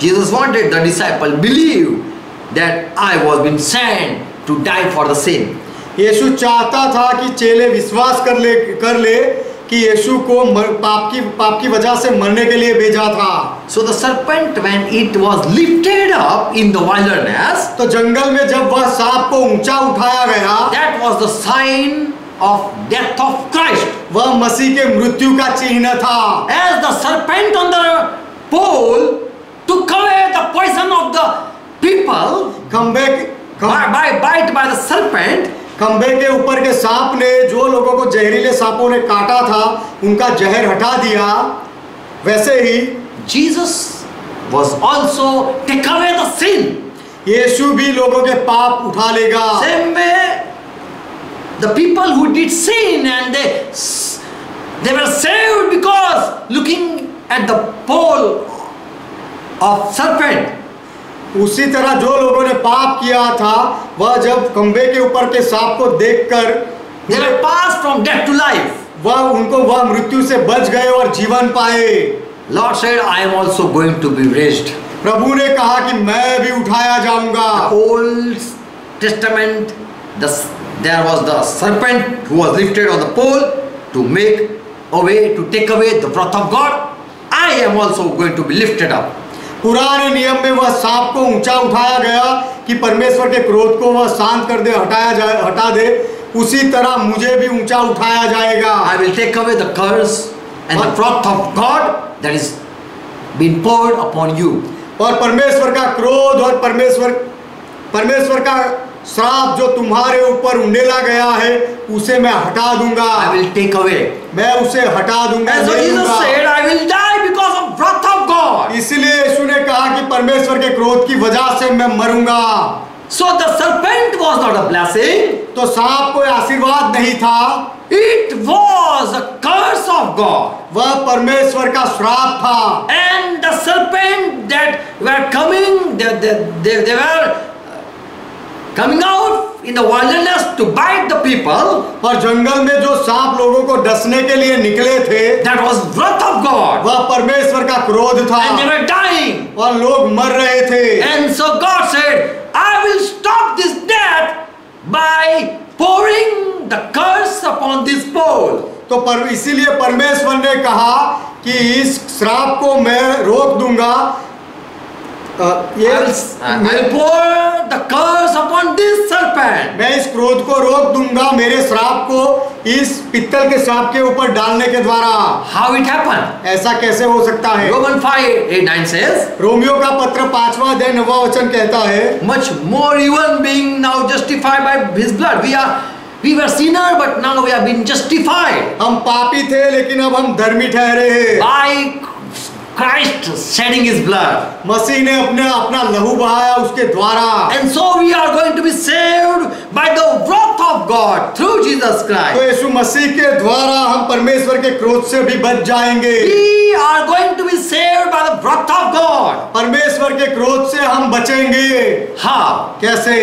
Jesus wanted the disciple believe that I was been sent to die for the sin. यीशु चाहता था कि चेले विश्वास कर ले कि यीशु को पाप की वजह से मरने के लिए भेजा था। So the serpent, when it was lifted up in the wilderness, तो जंगल में जब वह सांप को ऊंचा उठाया गया, that was the sign of death of Christ. वह मसीह के मृत्यु का चिन्ह था। As the serpent on the pole took away the poison of the people by bite by the serpent, खंबे के ऊपर के सांप ने जो लोगों को जहरीले सांपों ने काटा था उनका जहर हटा दिया, वैसे ही Jesus was also take away the sin. यीशु भी लोगों के पाप उठा लेगा। Same way, the people who did sin and they were saved because looking at the pole of serpent. उसी तरह जो लोगों ने पाप किया था वह जब खंबे के ऊपर के सांप को देखकर they were passed from death to life. वह मृत्यु से बच गए और जीवन पाए। Lord said, I am also going to be raised. प्रभु ने कहा कि मैं भी उठाया जाऊंगा। Old Testament, there was the serpent who was lifted on the pole to take away the wrath of God. I am also going to be lifted up. पुराने नियम में वह सांप को ऊंचा उठाया गया कि परमेश्वर के क्रोध को वह शांत कर दे, हटा दे। उसी तरह मुझे भी ऊंचा उठाया जाएगा। I will take away the curse and the wrath of God that is been poured upon you. और परमेश्वर का क्रोध और परमेश्वर का श्राप जो तुम्हारे ऊपर उंडेला गया है उसे मैं हटा दूंगा। I will take away. मैं उसे हटा दूंगा। And so Jesus said, I will die because of wrath of God. इसलिए यीशु ने कहा कि परमेश्वर के क्रोध की वजह से मैं मरूंगा। So the serpent was not a blessing. तो सांप कोई आशीर्वाद नहीं था। It was a curse of God. वह परमेश्वर का श्राप था। And the serpent that were coming, they were coming out in the wilderness to bite the people. और जंगल में जो सांप लोगों को डसने के लिए निकले थे, that was wrath of God. वह परमेश्वर का क्रोध था। And they were dying. और लोग मर रहे थे। And so God said, I will stop this death by pouring the curse upon this pole. तो इसीलिए परमेश्वर ने कहा कि इस श्राप को मैं रोक दूंगा। I will pour the curse upon this serpent. मैं इस क्रोध को रोक दूंगा, मेरे श्राप को इस पित्तल के सांप के ऊपर डालने के द्वारा। How it happened? ऐसा कैसे हो सकता है? Romans 5:8-9 says, रोमियो का पत्र 5वां अध्याय 9वां वचन कहता है, much more even being now justified by his blood. We were sinner but now we have been justified. हम पापी थे लेकिन अब हम धर्मी ठहरे हैं। By Christ shedding his blood. मसीह ने अपना लहू बहाया उसके द्वारा। And so we are going to be saved by the wrath of God through Jesus Christ. तो यीशु मसीह के द्वारा हम परमेश्वर के क्रोध से भी बच जाएंगे। We are going to be saved by the wrath of God. परमेश्वर के क्रोध से हम बचेंगे। How? कैसे?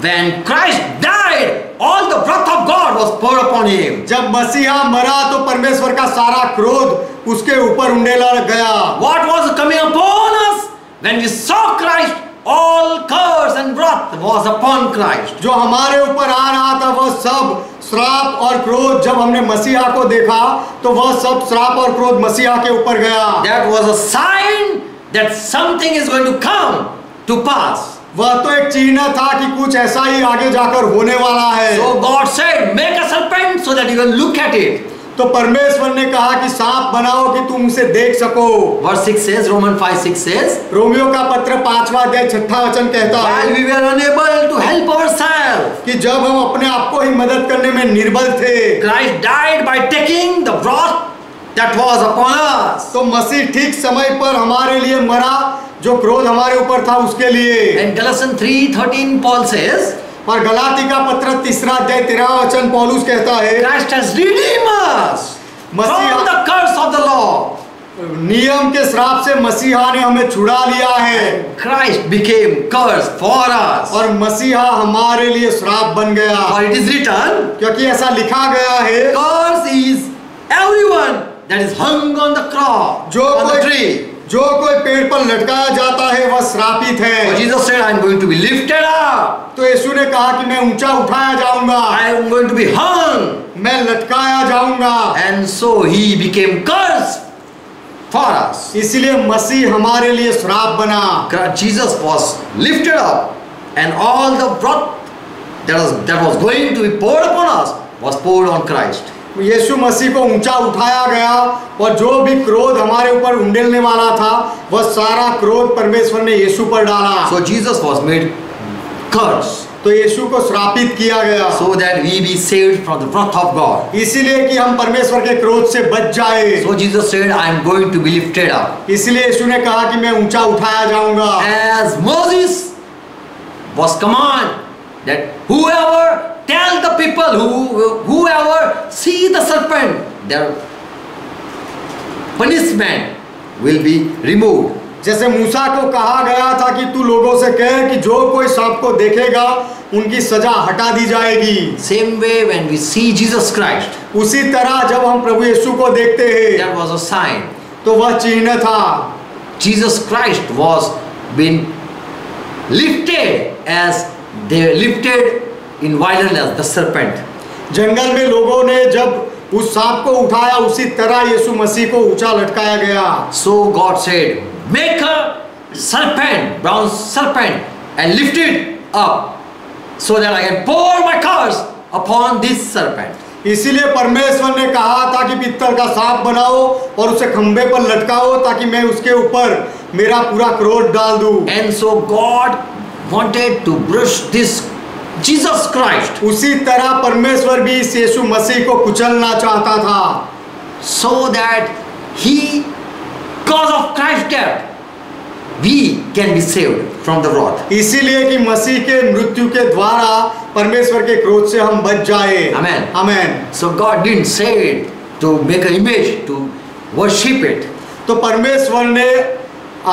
when Christ died, all the wrath of God was poured upon him. जब मसीहा मरा तो परमेश्वर का सारा क्रोध उसके ऊपर उंडेला गया। What was coming upon us? When we saw Christ, all curse and wrath was upon Christ. जो हमारे ऊपर आ रहा था वह सब श्राप और क्रोध, जब हमने मसीहा को देखा तो वह सब श्राप और क्रोध मसीहा के ऊपर गया। That was a sign that something is going to come to pass. वह तो एक चिन्ह था कि कुछ ऐसा ही आगे जाकर होने वाला है। So God said, make a serpent so that you can look at it. तो परमेश्वर ने कहा कि सांप बनाओ कि तुम उसे देख सको। Verse 6 says, Romans 5:6 says, Romeo का पत्र 5वां अध्याय 6वां वचन कहता है while we were unable to help ourselves, कि जब हम अपने आप को ही मदद करने में निर्बल थे, Christ died by taking the wrath that was upon us. तो मसीह ठीक समय पर हमारे लिए मरा, जो क्रोध हमारे ऊपर था उसके लिए। In Galatians 3:13 Paul says, और गलाती का पत्र 3वां अध्याय 13वां वचन पौलुस कहता है Christ has redeemed us from the curse of the law. नियम के श्राप से मसीहा ने हमें छुड़ा लिया है। Christ became curse for us. और मसीहा हमारे लिए श्राप बन गया। For it is written, क्योंकि ऐसा लिखा गया है, curse is everyone that is hung on the cross, on the tree. जो कोई पेड़ पर लटकाया जाता है वह श्रापित For है। Jesus said, I am going to be lifted up. तो यीशु ने कहा कि मैं ऊंचा उठाया जाऊंगा, I am going to be hung. मैं लटकाया जाऊंगा। And so he became curse for us. इसलिए मसीह हमारे लिए श्राप बना। Jesus was lifted up, and all the wrath that was going to be poured upon us was poured on Christ. यीशु मसीह को ऊंचा उठाया गया और जो भी क्रोध हमारे ऊपर उंडेलने वाला था वह सारा क्रोध परमेश्वर ने यीशु पर डाला। So Jesus was made curse, तो यीशु को श्रापित किया गया, so that we be saved from the wrath of God. इसीलिए कि हम परमेश्वर के क्रोध से बच जाए। So Jesus said, I am going to be lifted up. इसलिए यीशु ने कहा कि मैं ऊंचा उठाया जाऊंगा। As Moses was commanded that whoever tell the people, whoever see the serpent, their punishment will be removed. जैसे मूसा को कहा गया था कि तू लोगों से कहे कि जो कोई सांप को देखेगा उनकी सजा हटा दी जाएगी। Same way when we see Jesus Christ, उसी तरह जब हम प्रभु यीशु को देखते हैं there was a sign. तो वह चिन्ह था। Jesus Christ was been lifted as they lifted in wilderness the serpent. जंगल में लोगों ने जब उस सांप को उठाया उसी तरह यीशु मसीह को ऊंचा लटकाया गया। So God said, make a serpent, bronze serpent, and lift it up, so that I can pour my curse upon this serpent. इसीलिए परमेश्वर ने कहा था कि पित्तल का सांप बनाओ और उसे खंबे पर लटकाओ ताकि मैं उसके ऊपर मेरा पूरा क्रोध डाल दूं। And so God wanted to brush this Jesus Christ, उसी तरह परमेश्वर भी इस यीशु मसीह को कुचलना चाहता था, so that he, because of Christ's death, we can be saved from the wrath. इसीलिए कि मसीह के मृत्यु के द्वारा परमेश्वर के क्रोध से हम बच जाए। Amen. Amen. So God didn't say it to make an image, to worship it. तो परमेश्वर ने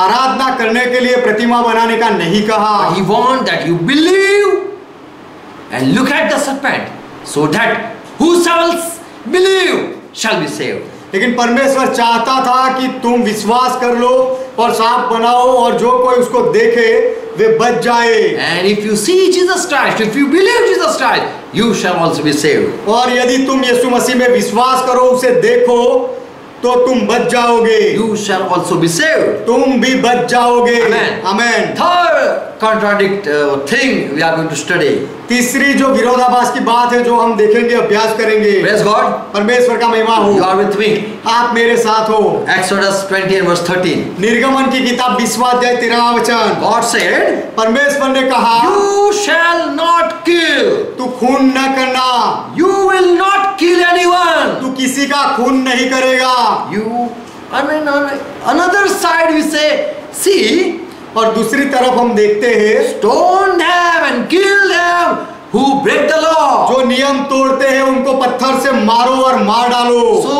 आराधना करने के लिए प्रतिमा बनाने का नहीं कहा। He wants that you believe and look at the serpent, so that whosoever believe shall be saved. लेकिन परमेश्वर चाहता था कि तुम विश्वास कर लो और सांप बनाओ और जो कोई उसको देखे वे बच जाए। And if you see Jesus Christ, if you believe Jesus Christ, you shall also be saved. और यदि तुम यीशु मसीह में विश्वास करो, उसे देखो, तो तुम बच जाओगे। You shall also be saved. तुम भी बच जाओगे। Amen. Amen. Third thing we are going to study. तीसरी जो विरोधाभास की बात है जो हम देखेंगे, अभ्यास करेंगे। Praise God. परमेश्वर का महिमा हो। You are with me. आप मेरे साथ हो। Exodus 20 and verse 13. निर्गमन की किताब 20वां अध्याय 13वां वचन। God said, परमेश्वर ने कहा, you shall not kill. तू खून न करना। You will not kill anyone. तू किसी का खून नहीं करेगा। You, I mean, on another side we say, see, और दूसरी तरफ हम देखते हैं, stone them and kill them who break the law. जो नियम तोड़ते हैं उनको पत्थर से मारो और मार डालो। So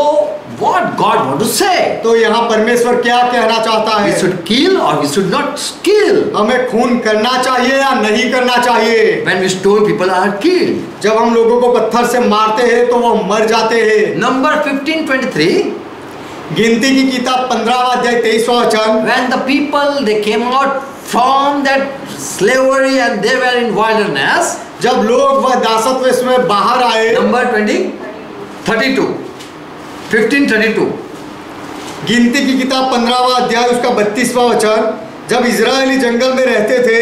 what God want to say. तो यहाँ परमेश्वर क्या कहना चाहता We है? should kill or we should not kill. हमें खून करना चाहिए या नहीं करना चाहिए? When we stone, people are killed. जब हम लोगों को पत्थर से मारते हैं तो वो मर जाते हैं। Number 15:23. गिनती की किताब 15वां अध्याय 23वां वचन। When the people they came out from that slavery and they were in wilderness. जब लोग वह दासत्व में बाहर आए। Number 32. 15:32. गिनती की किताब 15वां अध्याय उसका 32वां वचन। जब इजरायली जंगल में रहते थे,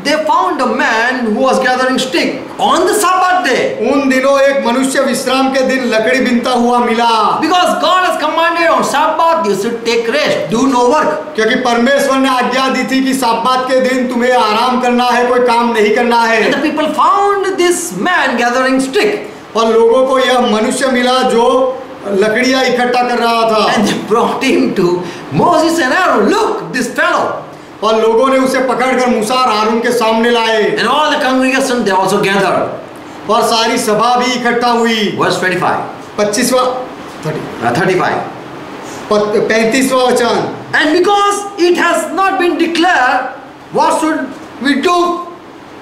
They found a man who was gathering stick on the Sabbath day. उन दिनों एक मनुष्य विश्राम के दिन लकड़ी बिनता हुआ मिला। Because God has commanded on Sabbath you should take rest, do no work. क्योंकि परमेश्वर ने आज्ञा दी थी कि सब्बात के दिन तुम्हें आराम करना है, कोई काम नहीं करना है। And the people found this man gathering stick. और लोगों को यह मनुष्य मिला जो लकड़ियां इकट्ठा कर रहा था। And they brought him to Moses and Aaron. Look, this fellow. और लोगों ने उसे पकड़कर मूसा और हारून के सामने लाए। And all the congregation they also gathered. और सारी सभा भी इकट्ठा हुई। Verse 25. 35वां 35. 35वां वचन। And because it has not been declared, what should we do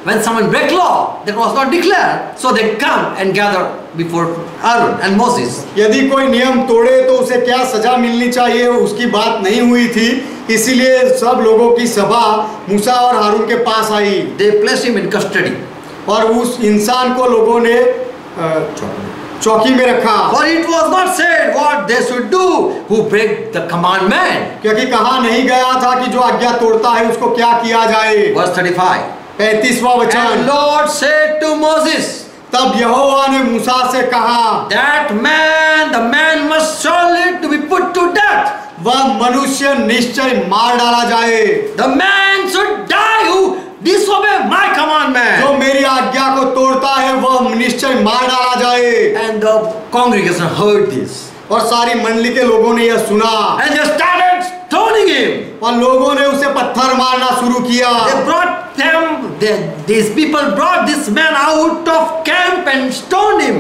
when someone break law that was not declared? So they come and gather before Aaron and Moses. यदि कोई नियम तोड़े तो उसे क्या सजा मिलनी चाहिए उसकी बात नहीं हुई थी, इसीलिए सब लोगों की सभा मूसा और हारून के पास आई। They placed him in custody. और उस इंसान को लोगों ने चौकी में रखा। For it was not said what they should do who break the commandment. क्योंकि कहा नहीं गया था कि जो आज्ञा तोड़ता है उसको क्या किया जाए। Verse 35. 35वां वचन। And Lord said to Moses, तब यहोवा ने मूसा से कहा, that man, the man must surely to be put to death. वह मनुष्य निश्चय मार डाला जाए। The man should die who disobey my commandment. जो मेरी आज्ञा को तोड़ता है वह निश्चय मार डाला जाए। And the congregation heard this. और सारी मंडली के लोगों ने यह सुना। And they started stoning him. और लोगों ने उसे पत्थर मारना शुरू किया। They brought these people brought this man out of camp and stoned him.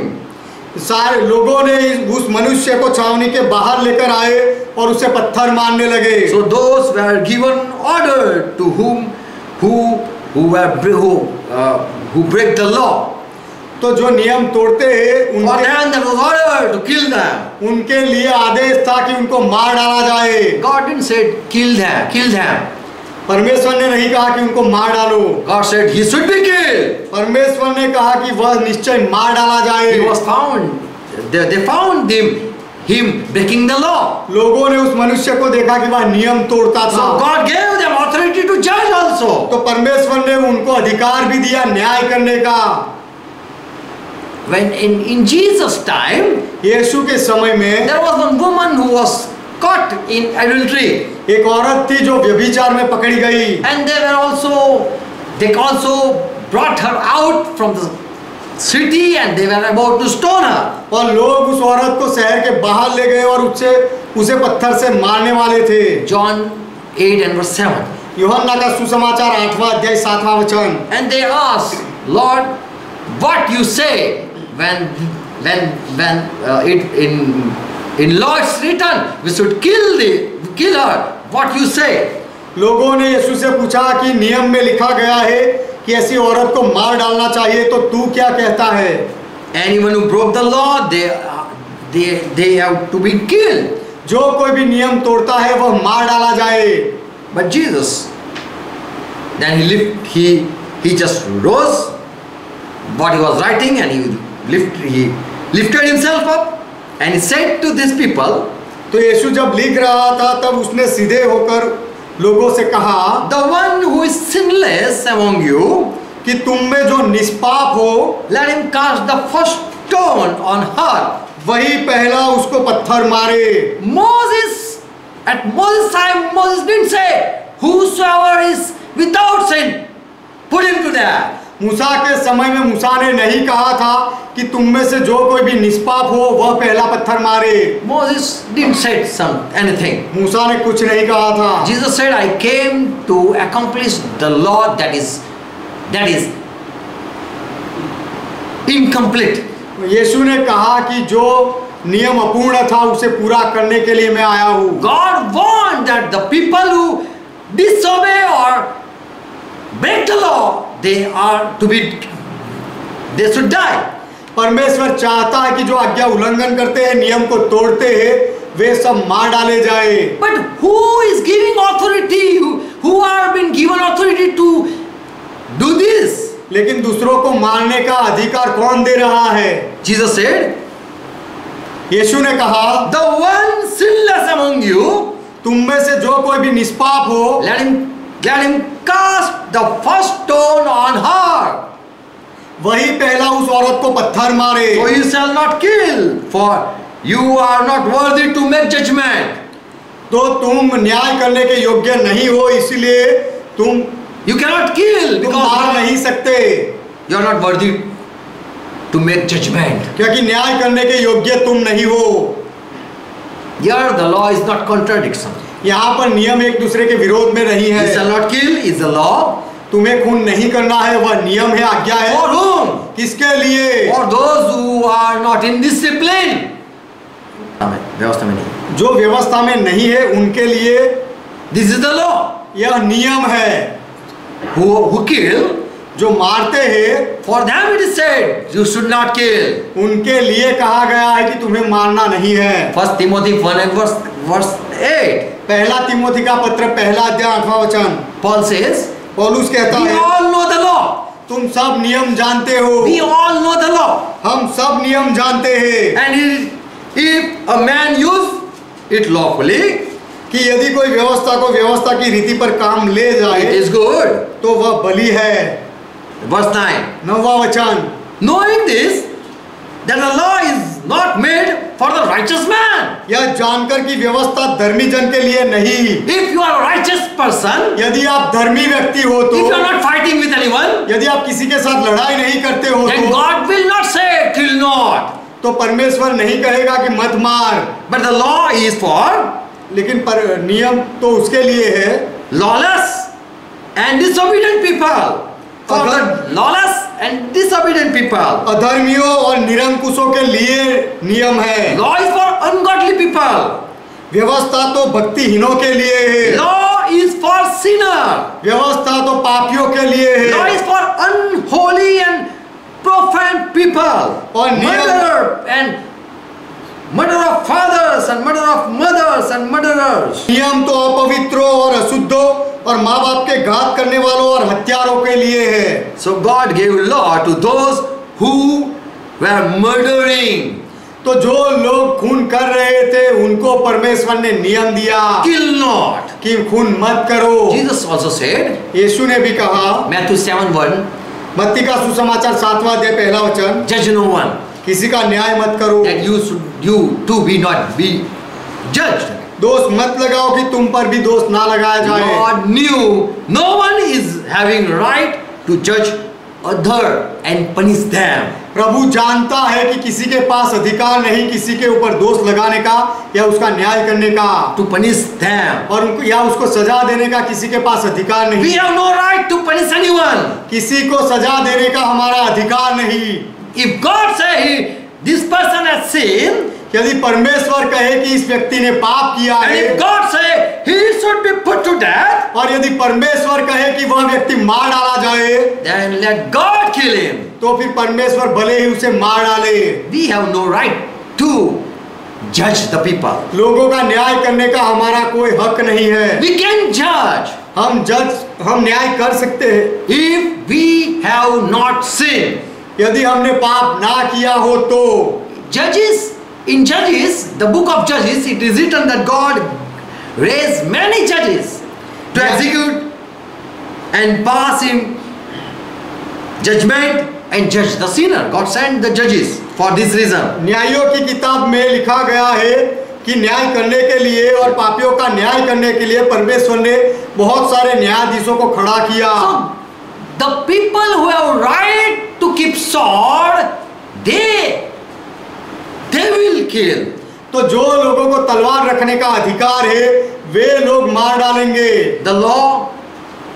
सारे लोगों ने उस मनुष्य को छावनी के बाहर लेकर आए और उसे पत्थर मारने लगे। So those were given order to who break the law. तो जो नियम तोड़ते हैं For them there was order to kill them. उनके लिए आदेश था कि उनको मार डाला जाए। God didn't say kill them. परमेश्वर ने नहीं कहा कि उनको मार डालो। God said he should be killed. परमेश्वर ने कहा कि वह निश्चय मार डाला जाए। He was found. They found him breaking the law. लोगों ने उस मनुष्य को देखा कि वह नियम तोड़ता So था। God gave them authority to judge also. तो परमेश्वर ने उनको अधिकार भी दिया न्याय करने का। When in Jesus' time, यीशु के समय में there was one woman who was caught in adultery. एक औरत थी जो व्यभिचार में पकड़ी गई। And they also brought her out from the city and they were about to stone her. और लोग उस औरत को शहर के बाहर ले गए और उसे पत्थर से मारने वाले थे। John 8 and verse 7. यूहन्ना का सुसमाचार 8वां अध्याय 7वां वचन। And they asked, Lord, what you say when in Lord's return we should kill her. What you say? लोगों ने यीशु से पूछा कि नियम में लिखा गया है कि ऐसी औरत को मार डालना चाहिए, तो तू क्या कहता है? Anyone who broke the law, they have to be killed. जो कोई भी नियम तोड़ता है वह मार डाला जाए। But Jesus, then he just rose what he was writing and he lifted himself up and he said to these people, तो यीशु जब लिख रहा था तब उसने सीधे होकर लोगों से कहा, the one who is sinless among you, कि तुम में जो निष्पाप हो, let him cast the first stone on her. वही पहला उसको पत्थर मारे। At Moses' time, Moses didn't say, whosoever is without sin, put him to death. मूसा के समय में मूसा ने नहीं कहा था कि तुम में से जो कोई भी निष्पाप हो वह पहला पत्थर मारे। Moses didn't say anything. मूसा ने कुछ नहीं कहा था। Jesus said, I came to accomplish the law that is incomplete. यीशु ने कहा कि जो नियम अपूर्ण था, उसे पूरा करने के लिए मैं आया हूँ। God wants that the people who disobey or break the law, they should die. परमेश्वर चाहता है कि जो आज्ञा उल्लंघन करते हैं, नियम को तोड़ते हैं, वे सब मार डाले जाए। But who is giving authority? Who are been given authority to do this? लेकिन दूसरों को मारने का अधिकार कौन दे रहा है? Jesus said, यीशु ने कहा, the one sinless among you, तुम में से जो कोई भी निष्पाप हो, let him cast the first stone on her. वही पहला उस औरत को पत्थर मारे। For you shall not kill, for you are not worthy to make judgment. तो तुम न्याय करने के योग्य नहीं हो, इसलिए तुम You cannot kill मार because नहीं सकते, you are not worthy to make judgment. क्योंकि न्याय करने के योग्य तुम नहीं हो। Here the law is not contradiction. यहाँ पर नियम एक दूसरे के विरोध में नहीं You है। shall not kill is the law. तुम्हें खून नहीं करना है, वह नियम है, आज्ञा है। For whom? किसके लिए? For those who are not in discipline. व्यवस्था में नहीं। जो व्यवस्था में नहीं है उनके लिए This is the law. यह नियम है। Who kill? जो मारते हैं, For them it is said, you should not kill. उनके लिए कहा गया है कि तुम्हें मारना नहीं है। 1 Timothy 1 and verse 8. पहला तिमोथी का पत्र पहला अध्याय 8वां वचन, Paul says, पौलुस कहता we है, all know the law. तुम सब नियम जानते हो। We all know the law. हम सब नियम जानते हैं And if a man use it lawfully, कि यदि कोई व्यवस्था को व्यवस्था की रीति पर काम ले it जाए is good. तो वह बलि है। Verse 9. 9वां वचन, Knowing this, that the law is not made for the righteous man. यह जानकर कि व्यवस्था धर्मी जन के लिए नहीं। If you are a righteous person, यदि आप धर्मी व्यक्ति हो if you are तो, not fighting with anyone, यदि आप किसी के साथ लड़ाई नहीं करते हो then तो, God will not say, kill not. तो परमेश्वर नहीं कहेगा कि मत मार। But the law is for लेकिन पर नियम तो उसके लिए है, lawless and disobedient people. For the lawless and disobedient people. अधर्मियों और निरंकुशों के लिए नियम है। Law is for ungodly people. व्यवस्था तो भक्तिहीनों के लिए है। Law is for sinner. व्यवस्था तो पापियों के लिए Law है। is for unholy and profane people. और नियम Murder of fathers and murder of mothers and murderers. नियम तो अपवित्रों और अशुद्धों और माँ बाप के घात करने वालों और हत्यारों के लिए है। So God gave law to those who were murdering. तो जो लोग खून कर रहे थे उनको परमेश्वर ने नियम दिया Kill not. कि खून मत करो। Jesus also said, यीशु ने भी कहा, Matthew 7:1, मत्ती का सुसमाचार 7वां अध्याय पहला वचन, judge no one, किसी का न्याय मत करो, that you too be not be judged. दोष मत लगाओ कि तुम पर भी दोष ना लगाया जाए। God knew no one is having right to judge other and punish them. प्रभु जानता है कि किसी के पास अधिकार नहीं किसी के ऊपर दोष लगाने का या उसका न्याय करने का, To punish them. और उनको या उसको सजा देने का किसी के पास अधिकार We नहीं। have no right to punish anyone. किसी को सजा देने का हमारा अधिकार नहीं। If God say this person has sinned, यदि परमेश्वर कहे कि इस व्यक्ति ने पाप किया and है, if God say he should be put to death, और यदि परमेश्वर कहे कि वह व्यक्ति मार डाला जाए, then let God kill him. तो फिर परमेश्वर भले ही उसे मार डाले। We have no right to judge the people. लोगों का न्याय करने का हमारा कोई हक नहीं है। We can judge हम न्याय कर सकते हैं if we have not sinned. यदि हमने पाप ना किया हो तो। In Judges, the book of Judges, it is written that God raised many judges to execute and pass in judgment and judge the sinner. God sent the judges for this reason. न्यायों की किताब में लिखा गया है कि न्याय करने के लिए और पापियों का न्याय करने के लिए परमेश्वर ने बहुत सारे न्यायाधीशों को खड़ा किया। So the people who have right to keep sword, they will kill. तो जो लोगों को तलवार रखने का अधिकार है वे लोग मार डालेंगे। The law,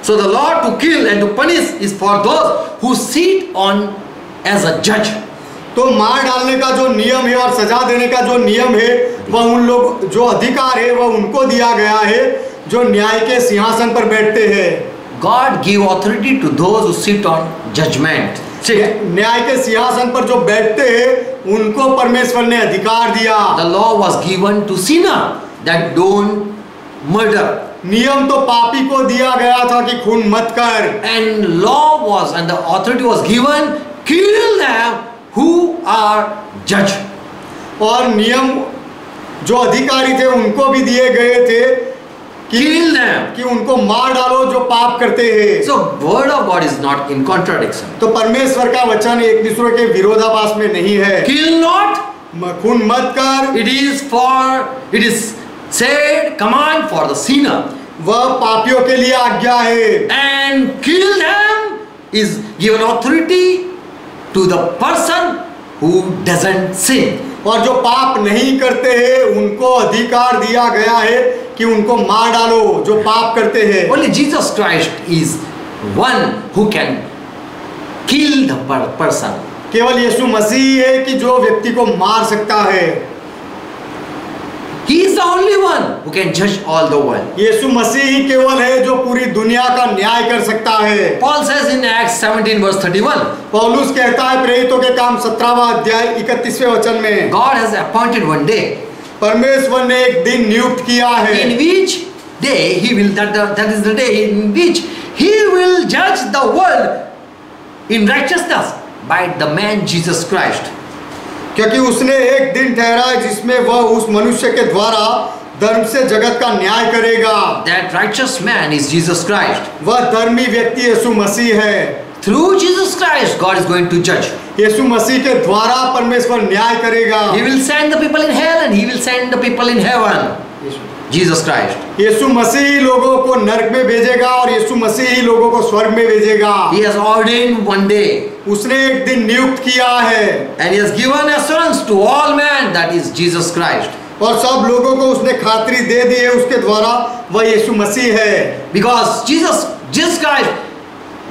so the law to kill and to punish is for those who sit on as a judge. तो मार डालने का जो नियम है और सजा देने का जो नियम है वह उन लोग जो अधिकार है वह उनको दिया गया है जो न्याय के सिंहासन पर बैठते हैं। God give authority to those who sit on judgment. न्याय के सिंहासन पर जो बैठते हैं उनको परमेश्वर ने अधिकार दिया। The law was given to sinner that don't murder. नियम तो पापी को दिया गया था कि खून मत कर। And law was and the authority was given, kill them who are judged. और नियम जो अधिकारी थे उनको भी दिए गए थे Kill them. कि उनको मार डालो जो पाप करते हैं। So word of God is not in contradiction. तो परमेश्वर का वचन एक दूसरे के विरोधाभास में नहीं है। Kill not. खून मत कर। It is said command for the sinner. वह पापियों के लिए आज्ञा है। And kill them is given authority to the person who doesn't sin. और जो पाप नहीं करते हैं उनको अधिकार दिया गया है कि उनको मार डालो जो पाप करते हैं। Only Jesus Christ is one who can kill the person. केवल यीशु मसीह है कि जो व्यक्ति को मार सकता है। He is the only one who can judge all the world. यीशु मसीह ही केवल है जो पूरी दुनिया का न्याय कर सकता है। Paul says in Acts 17 verse 31. पौलुस कहता है प्रेरितों के काम 17वां अध्याय 31वें वचन में, God has appointed one day. परमेश्वर ने एक दिन नियुक्त किया है। In which day he will that is the day in which he will judge the world in righteousness by the man Jesus Christ. क्योंकि उसने एक दिन ठहरा है जिसमें वह उस मनुष्य के द्वारा धर्म से जगत का न्याय करेगा। That righteous man is Jesus Christ. वह धर्मी व्यक्ति यीशु मसीह है। Through Jesus Christ, God is going to judge. यीशु मसीह के द्वारा परमेश्वर न्याय करेगा। He will send the people in hell and he will send the people in heaven. Jesus Christ. यीशु मसीह लोगों को नरक में भेजेगा और यीशु मसीह ही लोगों को स्वर्ग में भेजेगा। He has ordained one day. उसने एक दिन नियुक्त किया है। And he has given assurance to all men that is Jesus Christ. और सब लोगों को उसने खातरी दे दी है उसके द्वारा वह यीशु मसीह है। Because Jesus Christ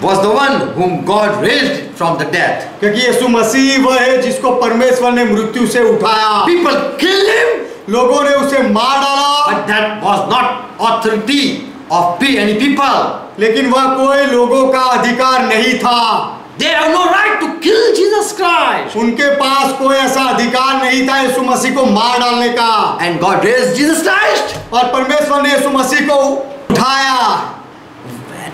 was the one whom God raised from the dead. क्योंकि यीशु मसीह वह है जिसको परमेश्वर ने मृत्यु से उठाया। People killed him. लोगों ने उसे मार डाला। But that was not authority of any people. लेकिन वह कोई लोगों का अधिकार नहीं था। They have no right to kill Jesus Christ. उनके पास कोई ऐसा अधिकार नहीं था यीशु मसीह को मार डालने का। And God raised Jesus Christ. और परमेश्वर ने यीशु मसीह को उठाया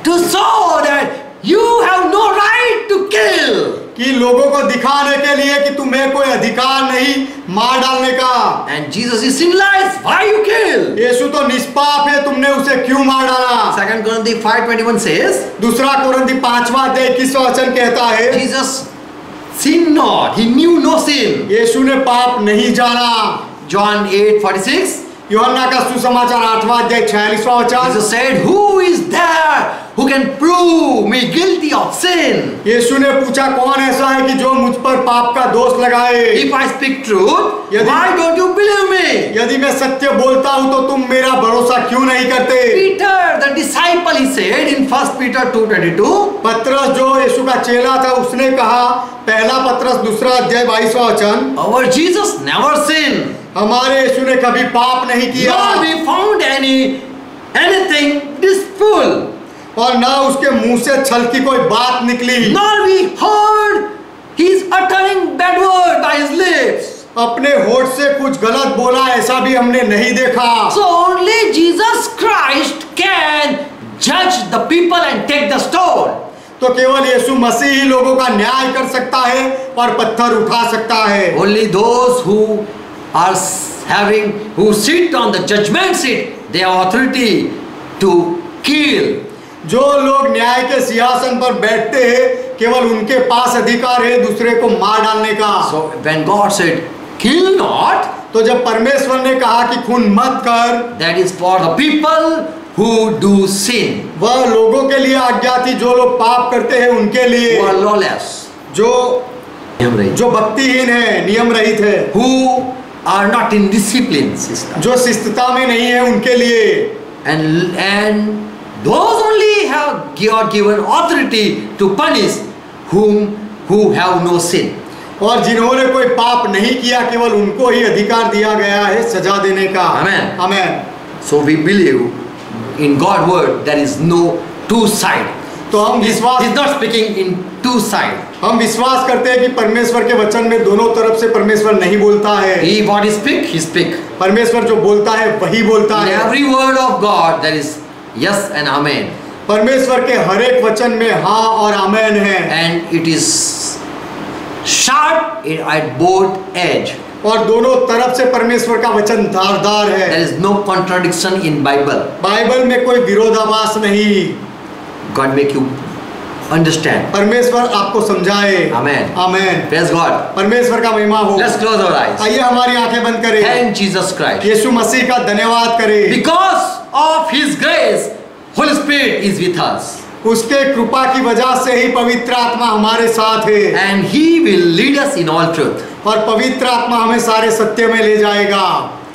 To show that you have no right to kill. कि लोगों को दिखाने के लिए कि तुम्हें कोई अधिकार नहीं मार डालने का। And Jesus is sinless. Why you kill? यीशु तो निष्पाप है, तुमने उसे क्यों मार डाला? 2 Corinthians 5:21 says. दूसरा कोरिन्थी 5वां अध्याय 21वां वचन कहता है, Jesus sinned not. He knew no sin. यीशु ने पाप नहीं जाना। John 8:46. यूहन्ना का सुसमाचार 8वां अध्याय 46वां वचन। Jesus said, "Who is there who can prove me guilty of sin?" यीशु ने पूछा कौन ऐसा है कि जो मुझ पर पाप का दोष लगाए? If I speak truth, यदि- why don't you believe me? यदि मैं सत्य बोलता हूं तो तुम मेरा भरोसा क्यों नहीं करते? Peter, the disciple, he said in 1 Peter 2:22. पत्रस जो यीशु का चेला था उसने कहा, पहला पत्रस 2 अध्याय 22वां वचन, Our Jesus never sinned. हमारे यीशु ने कभी पाप नहीं किया Nor we found anything deceitful. और ना उसके मुंह से छल की कोई बात निकली। Nor we heard he is uttering bad word by his lips. अपने होठ से कुछ गलत बोला ऐसा भी हमने नहीं देखा। So only Jesus Christ can judge the people and take the stone. तो केवल यीशु मसीह ही लोगों का न्याय कर सकता है और पत्थर उठा सकता है। Only those who sit on the judgment seat, they have authority to kill. जो लोग न्याय के सिंहासन पर बैठते हैं केवल उनके पास अधिकार है दूसरे को मार डालने का। So when God said, "Kill not," तो जब परमेश्वर ने कहा कि खून मत कर, that is for the people who do sin, वह लोगों के लिए आज्ञा थी जो लोग पाप करते हैं उनके लिए, who are lawless, जो भक्तिहीन है, नियम रहित है, who are not in discipline system, जो शिस्तता में नहीं है उनके लिए। and those only have God given authority to punish who have no sin. और जिन्होंने कोई पाप नहीं किया केवल उनको ही अधिकार दिया गया है सजा देने का। Amen. Amen. So we believe in God's word there is no two side. तो हम He's विश्वास not speaking in two side. हम विश्वास करते हैं कि परमेश्वर के वचन में दोनों तरफ से परमेश्वर नहीं बोलता है। He what he speak. परमेश्वर जो बोलता है वही बोलता In है। every word of God there is yes and amen. परमेश्वर के हर एक वचन में हाँ और आमेन है। And it is sharp at both edge. और दोनों तरफ से परमेश्वर का वचन धारदार है। There is no contradiction in Bible. Bible में कोई विरोधाभास नहीं। God make you understand. परमेश्वर आपको समझाए। Amen. आमेन। Praise God. परमेश्वर का महिमा हो। Let's close our eyes. आइए हमारी आंखें बंद करें। Thank Jesus Christ. यीशु मसीह का धन्यवाद करें। Because of His grace, Holy Spirit is with us. उसके कृपा की वजह से ही पवित्र आत्मा हमारे साथ है। And He will lead us in all truth. और पवित्र आत्मा हमें सारे सत्य में ले जाएगा।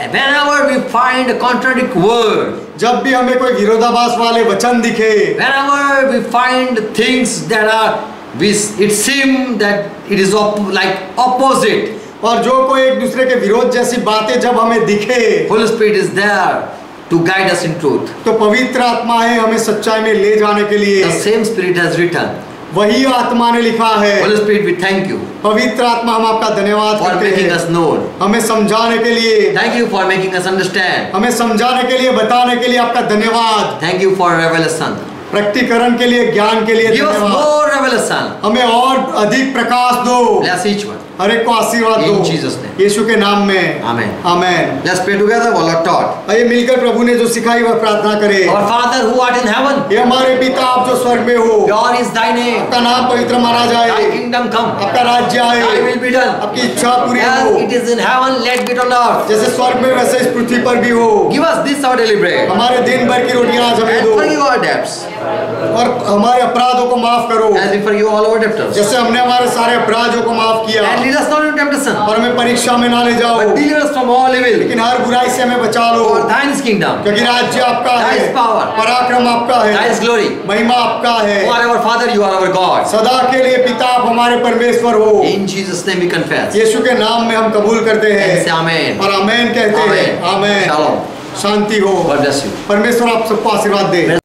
And whenever we find a contradictory word, जब भी हमें कोई विरोधाभास वाले वचन दिखे, whenever we find things that are, it seems that it is like opposite, और जो कोई एक दूसरे के विरोध जैसी बातें जब हमें दिखे, Holy Spirit is there to guide us in truth. तो पवित्र आत्मा है हमें सच्चाई में ले जाने के लिए। The same Spirit has written. वही आत्मा ने लिखा है। Holy Spirit, we thank you पवित्र आत्मा हम आपका धन्यवाद for करते making हैं us known. हमें समझाने के लिए, Thank you for making us understand. हमें समझाने के लिए, बताने के लिए आपका धन्यवाद। Thank you for revelation. प्रकटीकरण के लिए, ज्ञान के लिए Give us धन्यवाद। more revelation. हमें और अधिक प्रकाश दो। Bless each one. हर एक को आशीर्वाद In दो Jesus' name. यीशु के नाम में। Amen. Amen. Let's pray together while Lord taught. आइए मिलकर प्रभु ने जो सिखाई वह प्रार्थना करें। Our Father who art in heaven, ये हमारे पिता आप जो स्वर्ग में हो, God is thy name. आपका नाम पवित्र माना Thy जाए, kingdom come. आपका राज्य Thy आए, will be done. आपकी इच्छा पूरी As हो, it is in heaven, let be on earth. जैसे स्वर्ग में वैसे इस पृथ्वी पर भी हो। Give us this our daily bread. हमारे दिन भर की रोटियां आज हमें And दो forgive our debts, और हमारे अपराधों को माफ करो as we forgive all our debtors. जैसे हमने हमारे सारे अपराधों को माफ किया। And lead us not into temptation, और हमें परीक्षा में ना ले जाओ, but deliver us from all evil. लेकिन हर बुराई से हमें बचा लो, For thine is kingdom, क्योंकि राज्य आपका Thy है, is power, पराक्रम आपका Thy है, is glory. महिमा आपका है। You are our Father, you are our God. सदा के लिए पिता आप हमारे परमेश्वर हो। In Jesus' name we confess. यीशु के नाम में हम कबूल करते And हैं say Amen. और आमेन कहते हैं। Amen. आमेन। Shalom. शांति हो। God bless you. परमेश्वर आप सबको आशीर्वाद दे।